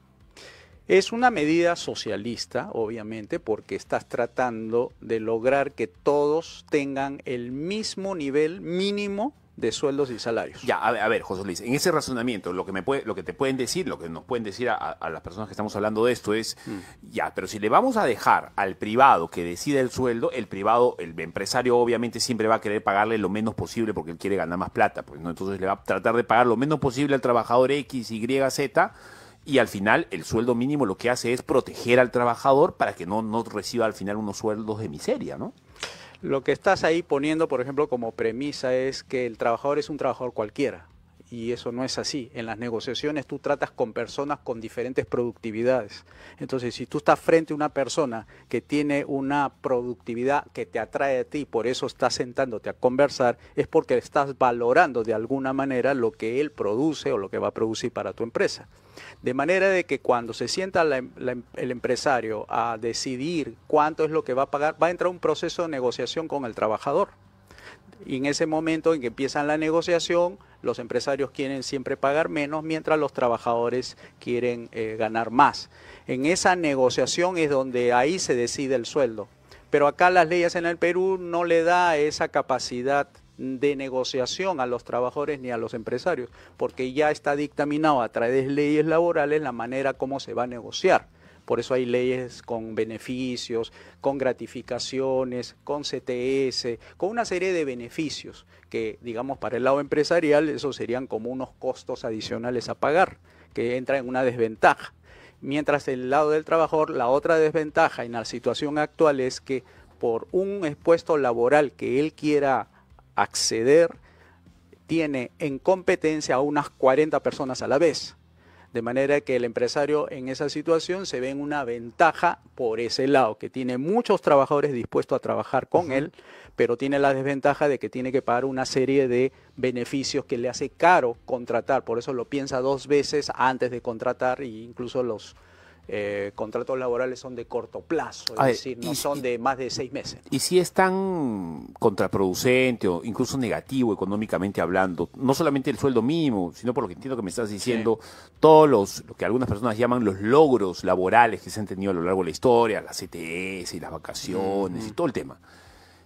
Es una medida socialista, obviamente, porque estás tratando de lograr que todos tengan el mismo nivel mínimo de sueldos y salarios. Ya, a ver, José Luis, en ese razonamiento, lo que te pueden decir, lo que nos pueden decir a las personas que estamos hablando de esto es, ya, pero si le vamos a dejar al privado que decida el sueldo, el empresario obviamente siempre va a querer pagarle lo menos posible porque él quiere ganar más plata, pues, ¿no? Entonces le va a tratar de pagar lo menos posible al trabajador X, Y, Z. Y al final el sueldo mínimo lo que hace es proteger al trabajador para que no reciba al final unos sueldos de miseria, ¿no? Lo que estás ahí poniendo, por ejemplo, como premisa es que el trabajador es un trabajador cualquiera. Y eso no es así. En las negociaciones tú tratas con personas con diferentes productividades. Entonces, si tú estás frente a una persona que tiene una productividad que te atrae a ti, por eso estás sentándote a conversar, es porque estás valorando de alguna manera lo que él produce o lo que va a producir para tu empresa. De manera de que cuando se sienta el empresario a decidir cuánto es lo que va a pagar, va a entrar un proceso de negociación con el trabajador. Y en ese momento en que empiezan la negociación, los empresarios quieren siempre pagar menos, mientras los trabajadores quieren ganar más. En esa negociación es donde ahí se decide el sueldo. Pero acá las leyes en el Perú no le da esa capacidad de negociación a los trabajadores ni a los empresarios, porque ya está dictaminado a través de leyes laborales la manera como se va a negociar. Por eso hay leyes con beneficios, con gratificaciones, con CTS, con una serie de beneficios que, digamos, para el lado empresarial, eso serían como unos costos adicionales a pagar, que entra en una desventaja. Mientras el lado del trabajador, la otra desventaja en la situación actual es que por un puesto laboral que él quiera acceder, tiene en competencia a unas 40 personas a la vez. De manera que el empresario en esa situación se ve en una ventaja por ese lado, que tiene muchos trabajadores dispuestos a trabajar con él, pero tiene la desventaja de que tiene que pagar una serie de beneficios que le hace caro contratar. Por eso lo piensa dos veces antes de contratar, e incluso los contratos laborales son de corto plazo, es A ver, decir, no son de más de 6 meses. Y si es tan contraproducente o incluso negativo económicamente hablando, no solamente el sueldo mínimo, sino por lo que entiendo que me estás diciendo, todos lo que algunas personas llaman los logros laborales que se han tenido a lo largo de la historia, las CTS y las vacaciones y todo el tema.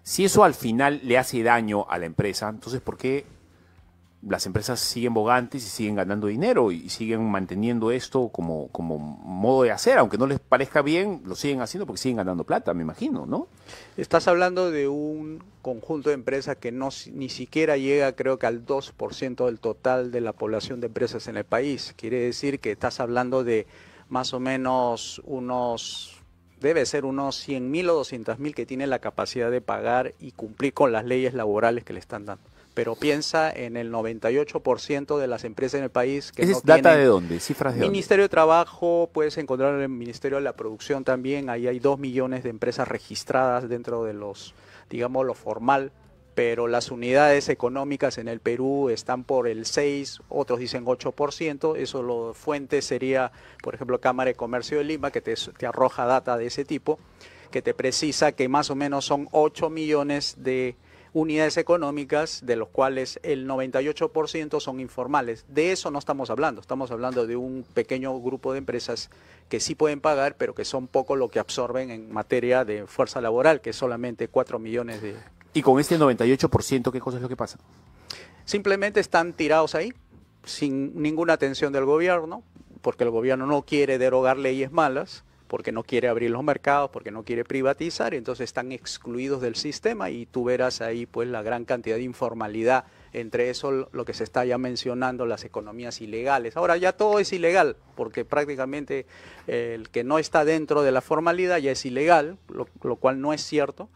Si eso al final le hace daño a la empresa, entonces ¿por qué las empresas siguen bogantes y siguen ganando dinero y siguen manteniendo esto como modo de hacer? Aunque no les parezca bien, lo siguen haciendo porque siguen ganando plata, me imagino, ¿no? Estás hablando de un conjunto de empresas que ni siquiera llega, creo que al 2% del total de la población de empresas en el país. Quiere decir que estás hablando de más o menos debe ser unos 100.000 o 200.000 que tienen la capacidad de pagar y cumplir con las leyes laborales que le están dando. Pero piensa en el 98% de las empresas en el país que ¿Esa no es data tienen. de dónde? ¿Cifras de dónde? Ministerio de Trabajo, puedes encontrar en el Ministerio de la Producción también, ahí hay 2 millones de empresas registradas dentro de digamos, lo formal, pero las unidades económicas en el Perú están por el 6, otros dicen 8%, eso lo fuente sería, por ejemplo, Cámara de Comercio de Lima, que te arroja data de ese tipo, que te precisa que más o menos son 8 millones de unidades económicas, de los cuales el 98% son informales. De eso no estamos hablando de un pequeño grupo de empresas que sí pueden pagar, pero que son poco lo que absorben en materia de fuerza laboral, que es solamente 4 millones de... Y con este 98%, ¿qué cosa es lo que pasa? Simplemente están tirados ahí, sin ninguna atención del gobierno, porque el gobierno no quiere derogar leyes malas, porque no quiere abrir los mercados, porque no quiere privatizar, entonces están excluidos del sistema y tú verás ahí pues la gran cantidad de informalidad, entre eso lo que se está ya mencionando, las economías ilegales. Ahora ya todo es ilegal, porque prácticamente el que no está dentro de la formalidad ya es ilegal, lo cual no es cierto.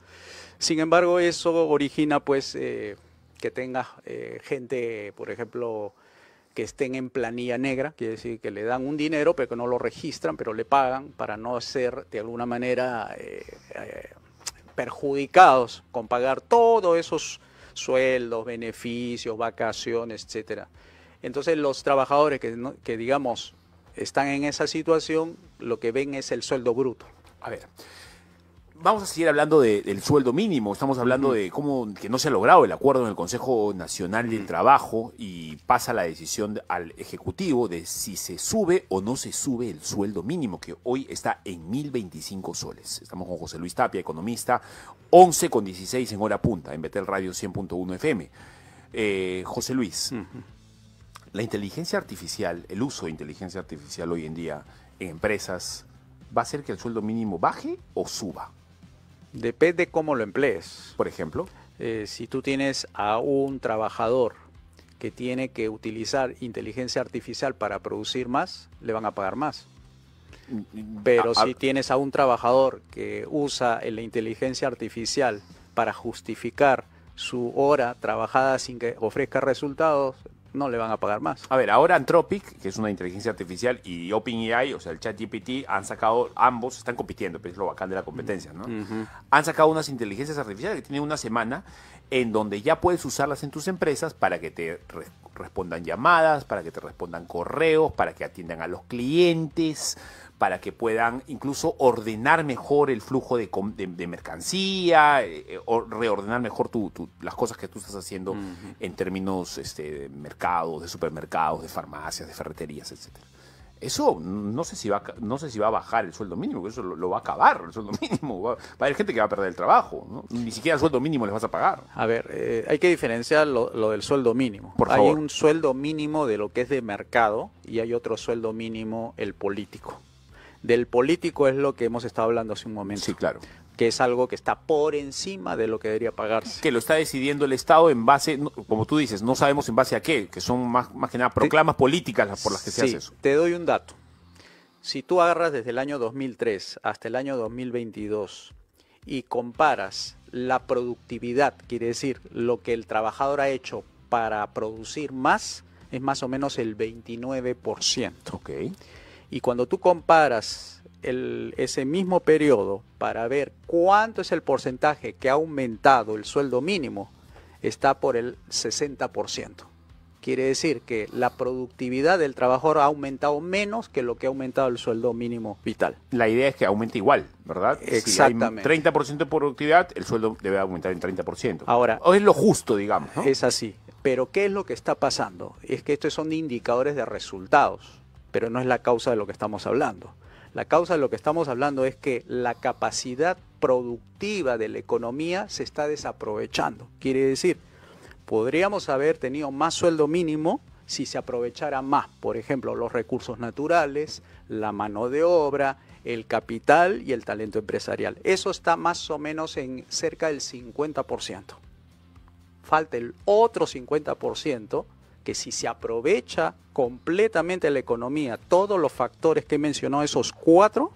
Sin embargo, eso origina pues que tenga gente, por ejemplo, que estén en planilla negra, quiere decir que le dan un dinero, pero que no lo registran, pero le pagan para no ser de alguna manera perjudicados con pagar todos esos sueldos, beneficios, vacaciones, etcétera. Entonces los trabajadores que digamos están en esa situación, lo que ven es el sueldo bruto. A ver, vamos a seguir hablando del sueldo mínimo. Estamos hablando de cómo que no se ha logrado el acuerdo en el Consejo Nacional del Trabajo y pasa la decisión al Ejecutivo de si se sube o no se sube el sueldo mínimo, que hoy está en 1.025 soles. Estamos con José Luis Tapia, economista, 11:16 en hora punta, en Betel Radio 100.1 FM. José Luis, la inteligencia artificial, el uso de inteligencia artificial hoy en día en empresas, ¿va a hacer que el sueldo mínimo baje o suba? Depende cómo lo emplees. Por ejemplo, si tú tienes a un trabajador que tiene que utilizar inteligencia artificial para producir más, le van a pagar más. Pero si tienes a un trabajador que usa la inteligencia artificial para justificar su hora trabajada sin que ofrezca resultados, no le van a pagar más. A ver, ahora Anthropic, que es una inteligencia artificial, y OpenAI, o sea, el ChatGPT, han sacado, ambos están compitiendo, pero es lo bacán de la competencia, ¿no? Han sacado unas inteligencias artificiales que tienen una semana en donde ya puedes usarlas en tus empresas para que te respondan llamadas, para que te respondan correos, para que atiendan a los clientes, para que puedan incluso ordenar mejor el flujo de mercancía, o reordenar mejor las cosas que tú estás haciendo en términos de mercados, de supermercados, de farmacias, de ferreterías, etcétera. Eso no sé si va a bajar el sueldo mínimo, eso lo va a acabar el sueldo mínimo. Va a haber gente que va a perder el trabajo, ¿no? Ni siquiera el sueldo mínimo les vas a pagar. A ver, hay que diferenciar lo del sueldo mínimo. Por favor. Hay un sueldo mínimo de lo que es de mercado y hay otro sueldo mínimo, el político. Del político es lo que hemos estado hablando hace un momento. Sí, claro. Que es algo que está por encima de lo que debería pagarse. Que lo está decidiendo el Estado en base, como tú dices, no sabemos en base a qué, que son más que nada proclamas políticas por las que se hace eso. Te doy un dato. Si tú agarras desde el año 2003 hasta el año 2022 y comparas la productividad, quiere decir lo que el trabajador ha hecho para producir más, es más o menos el 29%. Ok. Y cuando tú comparas ese mismo periodo para ver cuánto es el porcentaje que ha aumentado el sueldo mínimo, está por el 60%. Quiere decir que la productividad del trabajador ha aumentado menos que lo que ha aumentado el sueldo mínimo vital. La idea es que aumente igual, ¿verdad? Exactamente. Si hay 30% de productividad, el sueldo debe aumentar en 30%. Ahora, o es lo justo, digamos, ¿no? Es así. Pero ¿qué es lo que está pasando? Es que estos son indicadores de resultados, pero no es la causa de lo que estamos hablando. La causa de lo que estamos hablando es que la capacidad productiva de la economía se está desaprovechando. Quiere decir, podríamos haber tenido más sueldo mínimo si se aprovechara más, por ejemplo, los recursos naturales, la mano de obra, el capital y el talento empresarial. Eso está más o menos en cerca del 50%. Falta el otro 50% que si se aprovecha completamente la economía, todos los factores que he mencionado, esos 4,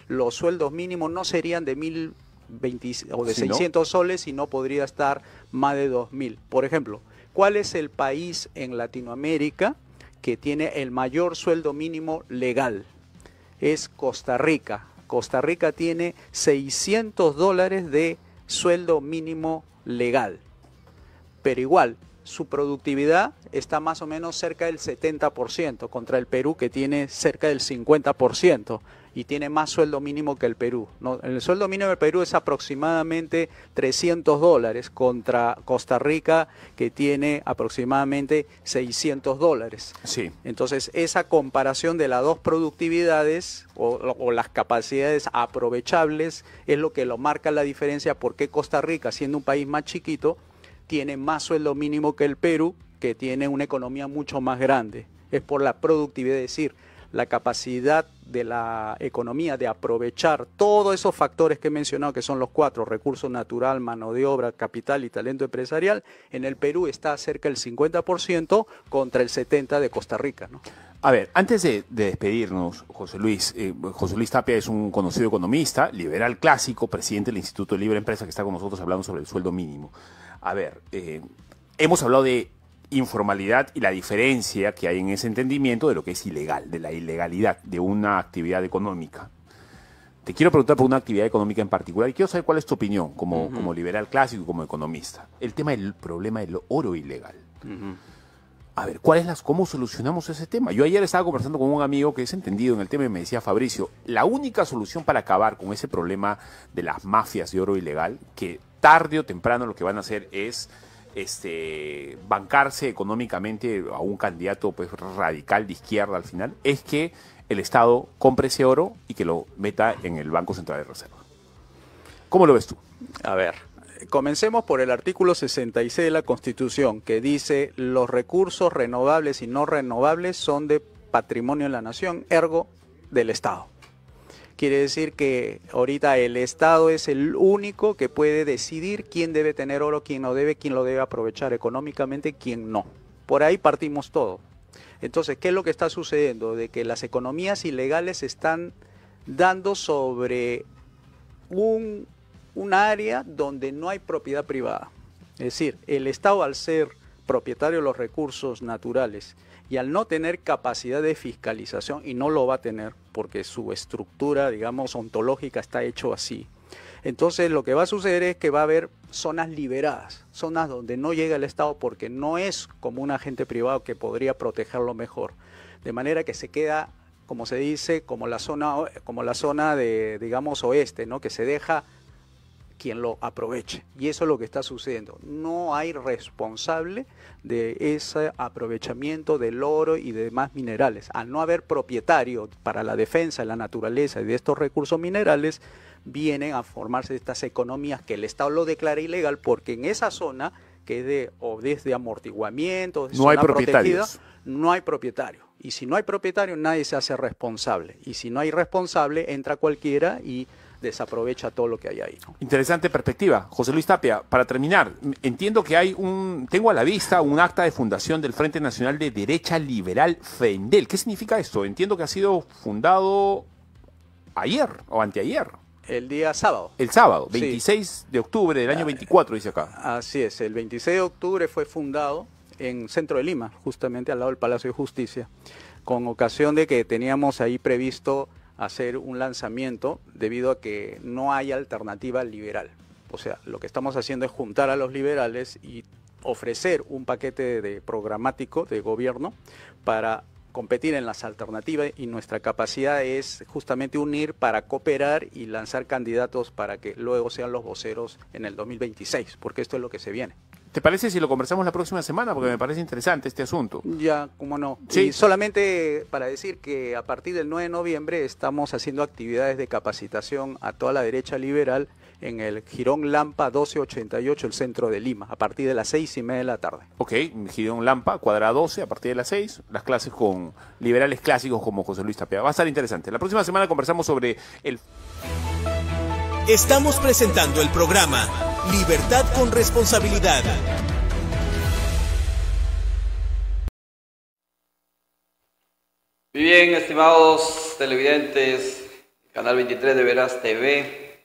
los sueldos mínimos no serían de 1.020 o de 600 soles, sino podría estar más de 2.000. Por ejemplo, ¿cuál es el país en Latinoamérica que tiene el mayor sueldo mínimo legal? Es Costa Rica. Costa Rica tiene $600 de sueldo mínimo legal. Pero igual, su productividad está más o menos cerca del 70% contra el Perú, que tiene cerca del 50% y tiene más sueldo mínimo que el Perú, ¿no? El sueldo mínimo del Perú es aproximadamente $300 contra Costa Rica, que tiene aproximadamente $600. Sí. Entonces, esa comparación de las dos productividades o las capacidades aprovechables es lo que lo marca la diferencia, porque Costa Rica, siendo un país más chiquito, tiene más sueldo mínimo que el Perú, que tiene una economía mucho más grande. Es por la productividad, es decir, la capacidad de la economía de aprovechar todos esos factores que he mencionado, que son los 4, recursos natural, mano de obra, capital y talento empresarial. En el Perú está cerca del 50% contra el 70% de Costa Rica, ¿no? A ver, antes de despedirnos, José Luis Tapia es un conocido economista, liberal clásico, presidente del Instituto de Libre Empresa, que está con nosotros hablando sobre el sueldo mínimo. A ver, hemos hablado de informalidad y la diferencia que hay en ese entendimiento de lo que es ilegal, de la ilegalidad de una actividad económica. Te quiero preguntar por una actividad económica en particular y quiero saber cuál es tu opinión como liberal clásico y como economista. El tema del problema del oro ilegal. A ver, ¿cómo solucionamos ese tema? Yo ayer estaba conversando con un amigo que es entendido en el tema y me decía, Fabricio, la única solución para acabar con ese problema de las mafias de oro ilegal, que tarde o temprano lo que van a hacer es bancarse económicamente a un candidato pues radical de izquierda al final, es que el Estado compre ese oro y que lo meta en el Banco Central de Reserva. ¿Cómo lo ves tú? A ver, comencemos por el artículo 66 de la Constitución, que dice: los recursos renovables y no renovables son de patrimonio de la nación, ergo del Estado. Quiere decir que ahorita el Estado es el único que puede decidir quién debe tener oro, quién no debe, quién lo debe aprovechar económicamente, quién no. Por ahí partimos todo. Entonces, ¿qué es lo que está sucediendo? De que las economías ilegales se están dando sobre un área donde no hay propiedad privada. Es decir, el Estado, al ser propietario de los recursos naturales y al no tener capacidad de fiscalización, y no lo va a tener porque su estructura, digamos, ontológica está hecho así, entonces lo que va a suceder es que va a haber zonas liberadas, zonas donde no llega el Estado porque no es como un agente privado que podría protegerlo mejor, de manera que se queda, como se dice, como la zona de, digamos, oeste, ¿no? Que se deja quien lo aproveche. Y eso es lo que está sucediendo. No hay responsable de ese aprovechamiento del oro y de demás minerales. Al no haber propietario para la defensa de la naturaleza y de estos recursos minerales, vienen a formarse estas economías que el Estado lo declara ilegal, porque en esa zona, que es de amortiguamiento, no hay propietarios. No hay propietario. Y si no hay propietario, nadie se hace responsable. Y si no hay responsable, entra cualquiera y desaprovecha todo lo que hay ahí, ¿no? Interesante perspectiva. José Luis Tapia, para terminar, entiendo que tengo a la vista un acta de fundación del Frente Nacional de Derecha Liberal, FENDEL. ¿Qué significa esto? Entiendo que ha sido fundado ayer o anteayer. El día sábado. El sábado, 26 de octubre del año 24, dice acá. Así es, el 26 de octubre fue fundado en centro de Lima, justamente al lado del Palacio de Justicia, con ocasión de que teníamos ahí previsto hacer un lanzamiento debido a que no hay alternativa liberal. O sea, lo que estamos haciendo es juntar a los liberales y ofrecer un paquete de programático de gobierno para competir en las alternativas, y nuestra capacidad es justamente unir para cooperar y lanzar candidatos para que luego sean los voceros en el 2026, porque esto es lo que se viene. ¿Te parece si lo conversamos la próxima semana? Porque me parece interesante este asunto. Ya, cómo no. Sí. Y solamente para decir que a partir del 9 de noviembre estamos haciendo actividades de capacitación a toda la derecha liberal en el Jirón Lampa 1288, el centro de Lima, a partir de las 6:30 de la tarde. Ok, Girón Lampa, cuadra 12, a partir de las 6, las clases con liberales clásicos como José Luis Tapia. Va a estar interesante. La próxima semana conversamos sobre el... Estamos presentando el programa Libertad con Responsabilidad. Muy bien, estimados televidentes, Canal 23 de Veraz TV.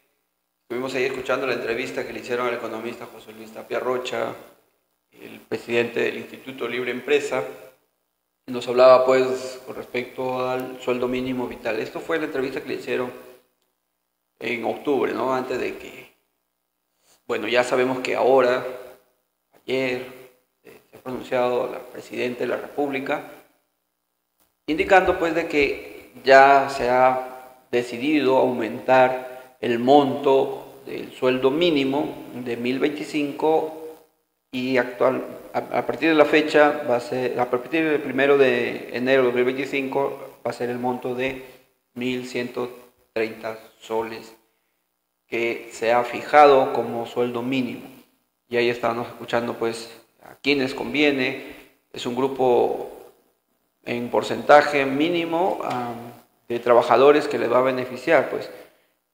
Estuvimos ahí escuchando la entrevista que le hicieron al economista José Luis Tapia Rocha, el presidente del Instituto Libre Empresa. Y nos hablaba pues con respecto al sueldo mínimo vital. Esto fue la entrevista que le hicieron en octubre, ¿no? Antes de que, bueno, ya sabemos que ahora, ayer, se ha pronunciado la Presidenta de la República, indicando pues de que ya se ha decidido aumentar el monto del sueldo mínimo de 1.025 y a partir de la fecha va a ser, a partir del 1 de enero de 2025 va a ser el monto de 1.130 soles que se ha fijado como sueldo mínimo. Y ahí estábamos escuchando pues a quienes conviene. Es un grupo en porcentaje mínimo de trabajadores que les va a beneficiar pues.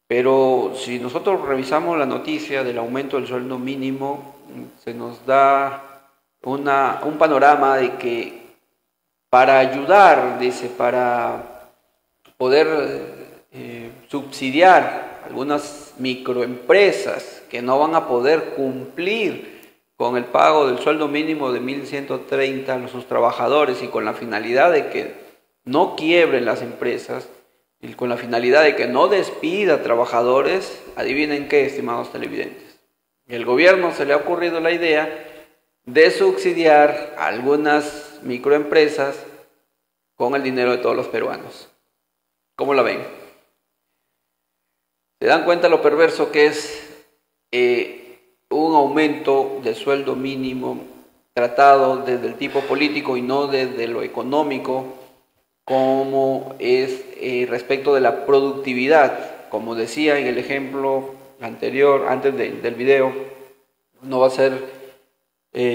Pero si nosotros revisamos la noticia del aumento del sueldo mínimo, se nos da un panorama de que para ayudar, dice, para poder subsidiar algunas microempresas que no van a poder cumplir con el pago del sueldo mínimo de 1.130 a sus trabajadores y con la finalidad de que no quiebren las empresas y con la finalidad de que no despida trabajadores, adivinen qué, estimados televidentes. El gobierno se le ha ocurrido la idea de subsidiar a algunas microempresas con el dinero de todos los peruanos. ¿Cómo la ven? ¿Se dan cuenta lo perverso que es un aumento del sueldo mínimo tratado desde el tipo político y no desde lo económico, como es respecto de la productividad? Como decía en el ejemplo anterior, antes del video, no va a ser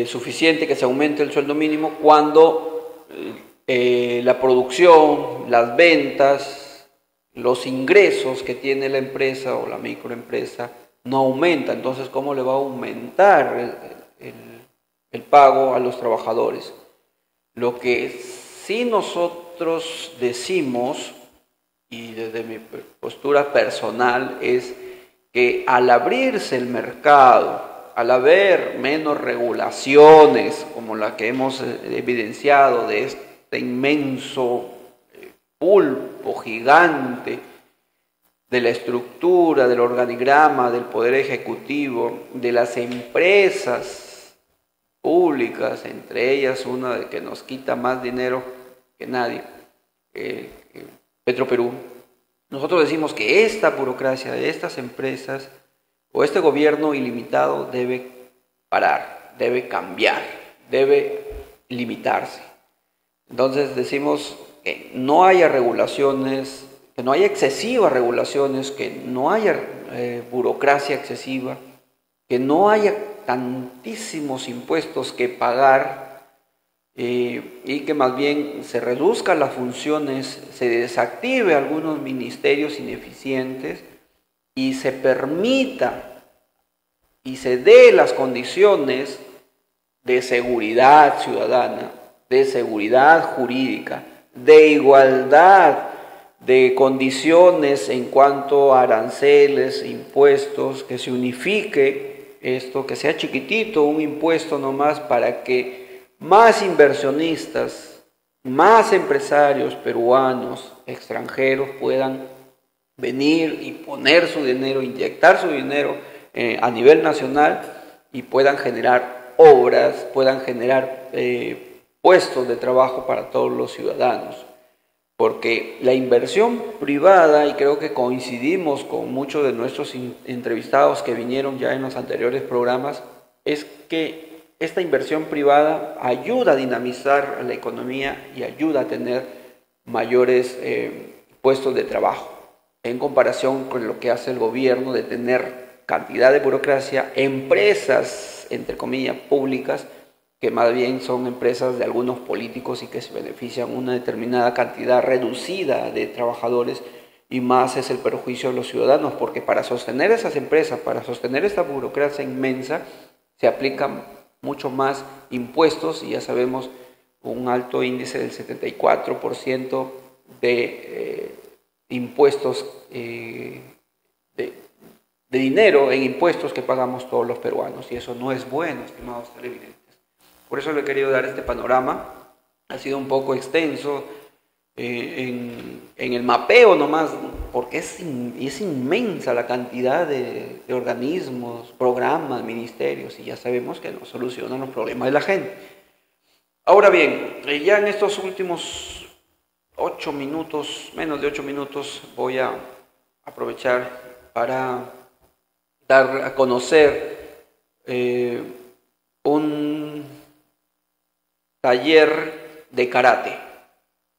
suficiente que se aumente el sueldo mínimo cuando la producción, las ventas, los ingresos que tiene la empresa o la microempresa no aumenta. Entonces, ¿cómo le va a aumentar el pago a los trabajadores? Lo que sí nosotros decimos, y desde mi postura personal, es que al abrirse el mercado, al haber menos regulaciones como la que hemos evidenciado de este inmenso pulpo gigante de la estructura, del organigrama, del poder ejecutivo, de las empresas públicas, entre ellas una que nos quita más dinero que nadie, Petroperú. Nosotros decimos que esta burocracia de estas empresas o este gobierno ilimitado debe parar, debe cambiar, debe limitarse. Entonces decimos que no haya regulaciones, que no haya excesivas regulaciones, que no haya burocracia excesiva, que no haya tantísimos impuestos que pagar, y que más bien se reduzcan las funciones, se desactive algunos ministerios ineficientes y se permita y se dé las condiciones de seguridad ciudadana, de seguridad jurídica, de igualdad de condiciones en cuanto a aranceles, impuestos, que se unifique esto, que sea chiquitito, un impuesto nomás para que más inversionistas, más empresarios peruanos, extranjeros puedan venir y poner su dinero, inyectar su dinero a nivel nacional y puedan generar obras puedan generar puestos de trabajo para todos los ciudadanos. Porque la inversión privada, y creo que coincidimos con muchos de nuestros entrevistados que vinieron ya en los anteriores programas, es que esta inversión privada ayuda a dinamizar la economía y ayuda a tener mayores puestos de trabajo, en comparación con lo que hace el gobierno de tener cantidad de burocracia, empresas, entre comillas, públicas, que más bien son empresas de algunos políticos y que se benefician una determinada cantidad reducida de trabajadores, y más es el perjuicio de los ciudadanos, porque para sostener esas empresas, para sostener esta burocracia inmensa, se aplican mucho más impuestos, y ya sabemos un alto índice del 74% de impuestos, de dinero en impuestos que pagamos todos los peruanos, y eso no es bueno, estimados televidentes. Por eso le he querido dar este panorama. Ha sido un poco extenso en el mapeo nomás, porque es inmensa la cantidad de organismos, programas, ministerios, y ya sabemos que no solucionan los problemas de la gente. Ahora bien, ya en estos últimos 8 minutos, menos de 8 minutos, voy a aprovechar para dar a conocer un taller de karate.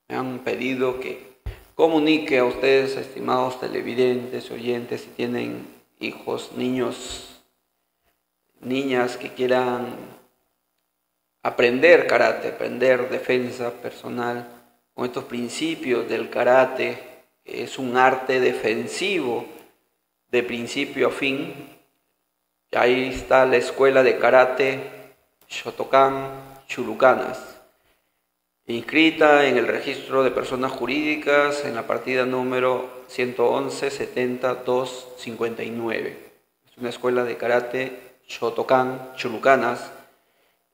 Me han pedido que comunique a ustedes, estimados televidentes, oyentes, si tienen hijos, niños, niñas que quieran aprender karate, aprender defensa personal con estos principios del karate. Es un arte defensivo de principio a fin. Ahí está la escuela de karate Shotokan Chulucanas, inscrita en el registro de personas jurídicas en la partida número 111-70-259. Es una escuela de karate Shotokan Chulucanas.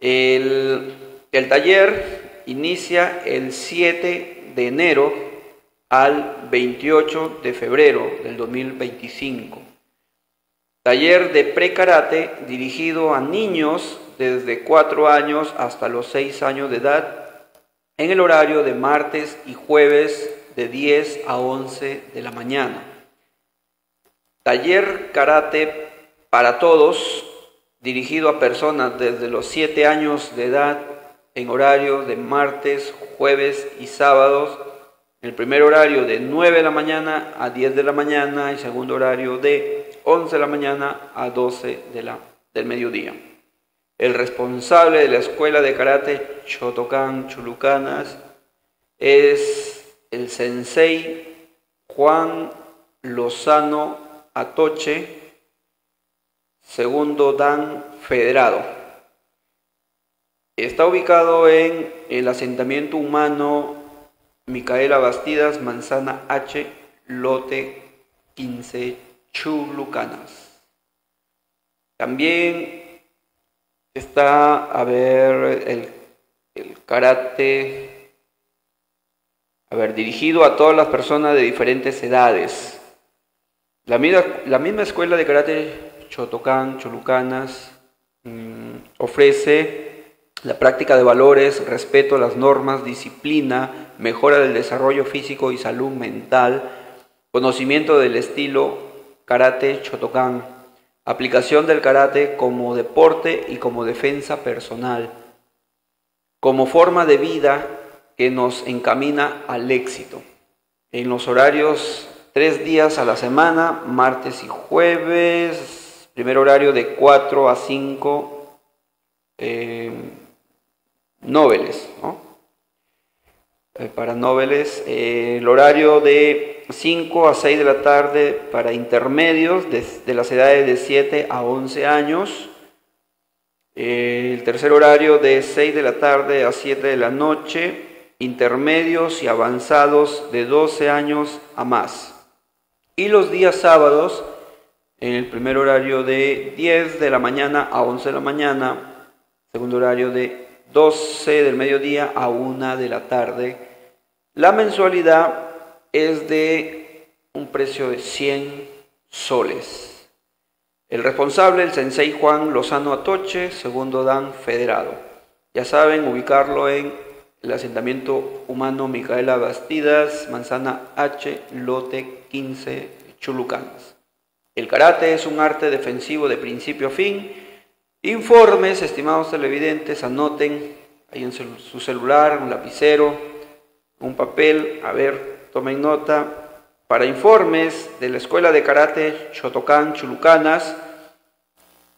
El taller inicia el 7 de enero al 28 de febrero del 2025. Taller de pre-karate dirigido a niños desde 4 años hasta los 6 años de edad, en el horario de martes y jueves de 10 a 11 de la mañana. Taller karate para todos, dirigido a personas desde los 7 años de edad, en horario de martes, jueves y sábados. El primer horario de 9 de la mañana a 10 de la mañana, el segundo horario de 11 de la mañana a 12 del mediodía. El responsable de la escuela de karate Shotokan Chulucanas es el sensei Juan Lozano Atoche, segundo dan federado. Está ubicado en el asentamiento humano Micaela Bastidas, Manzana H, lote 15, Chulucanas. También está, el karate, dirigido a todas las personas de diferentes edades. La misma escuela de karate Shotokan Chulucanas ofrece la práctica de valores, respeto a las normas, disciplina, mejora del desarrollo físico y salud mental, conocimiento del estilo karate Shotokan, aplicación del karate como deporte y como defensa personal, como forma de vida que nos encamina al éxito. En los horarios 3 días a la semana, martes y jueves, primer horario de 4 a 5, noveles, ¿no? Para noveles, el horario de 5 a 6 de la tarde para intermedios de las edades de 7 a 11 años. El tercer horario de 6 de la tarde a 7 de la noche, intermedios y avanzados de 12 años a más. Y los días sábados, en el primer horario de 10 de la mañana a 11 de la mañana, segundo horario de 12 del mediodía a 1 de la tarde. La mensualidad es de un precio de 100 soles. El responsable, el sensei Juan Lozano Atoche, segundo dan Federado. Ya saben, ubicarlo en el asentamiento humano Micaela Bastidas, Manzana H, lote 15, Chulucanas. El karate es un arte defensivo de principio a fin. Informes, estimados televidentes, anoten ahí en su celular, un lapicero, un papel, a ver, tomen nota. Para informes de la Escuela de Karate Shotokan Chulucanas,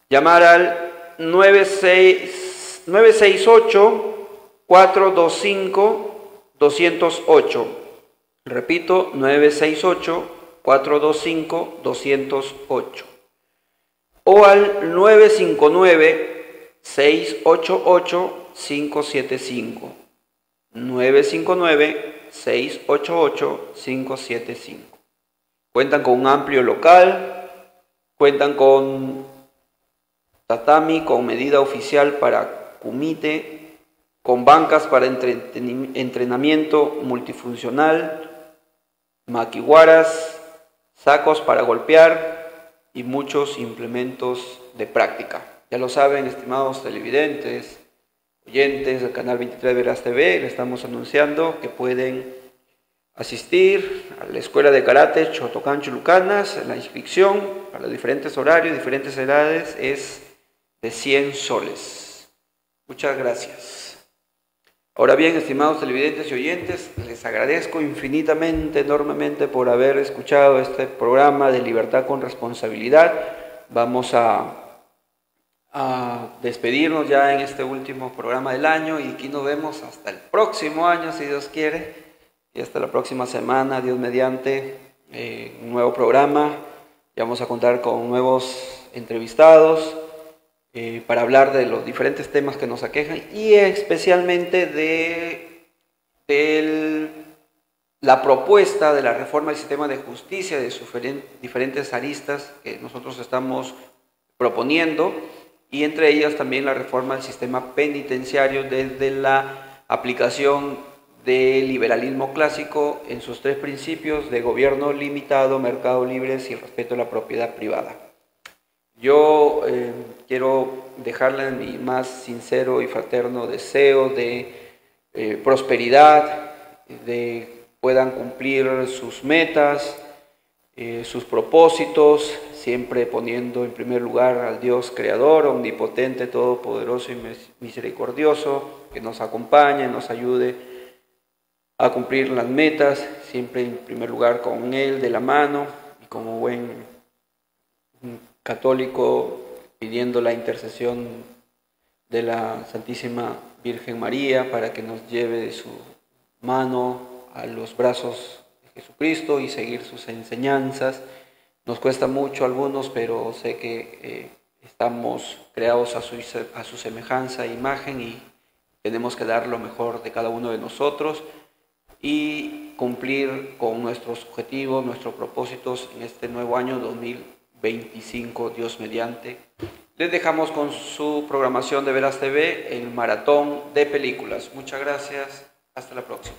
llamar al 968-425-208. Repito, 968-425-208. O al 959-688-575. 959-688-575. Cuentan con un amplio local, cuentan con tatami con medida oficial para kumite, con bancas para entrenamiento multifuncional, maquiwaras, sacos para golpear y muchos implementos de práctica. Ya lo saben, estimados televidentes, oyentes del canal 23 de Veraz TV, le estamos anunciando que pueden asistir a la Escuela de Karate Shotokan Chulucanas. La inscripción para los diferentes horarios, diferentes edades es de 100 soles. Muchas gracias. Ahora bien, estimados televidentes y oyentes, les agradezco infinitamente, enormemente por haber escuchado este programa de Libertad con Responsabilidad. Vamos a despedirnos ya en este último programa del año y aquí nos vemos hasta el próximo año, si Dios quiere. Y hasta la próxima semana, Dios mediante, un nuevo programa. Ya vamos a contar con nuevos entrevistados para hablar de los diferentes temas que nos aquejan y especialmente de la propuesta de la reforma del sistema de justicia de sus diferentes aristas que nosotros estamos proponiendo, y entre ellas también la reforma del sistema penitenciario desde la aplicación del liberalismo clásico en sus tres principios de gobierno limitado, mercado libre y el respeto a la propiedad privada. Yo quiero dejarles mi más sincero y fraterno deseo de prosperidad, de puedan cumplir sus metas, sus propósitos, siempre poniendo en primer lugar al Dios creador, omnipotente, todopoderoso y misericordioso, que nos acompañe, nos ayude a cumplir las metas, siempre en primer lugar con Él de la mano, y como buen católico pidiendo la intercesión de la Santísima Virgen María para que nos lleve de su mano a los brazos de Jesucristo y seguir sus enseñanzas. Nos cuesta mucho a algunos, pero sé que estamos creados a su semejanza e imagen y tenemos que dar lo mejor de cada uno de nosotros y cumplir con nuestros objetivos, nuestros propósitos en este nuevo año 2025, Dios mediante. Les dejamos con su programación de Veraz TV, el maratón de películas. Muchas gracias, hasta la próxima.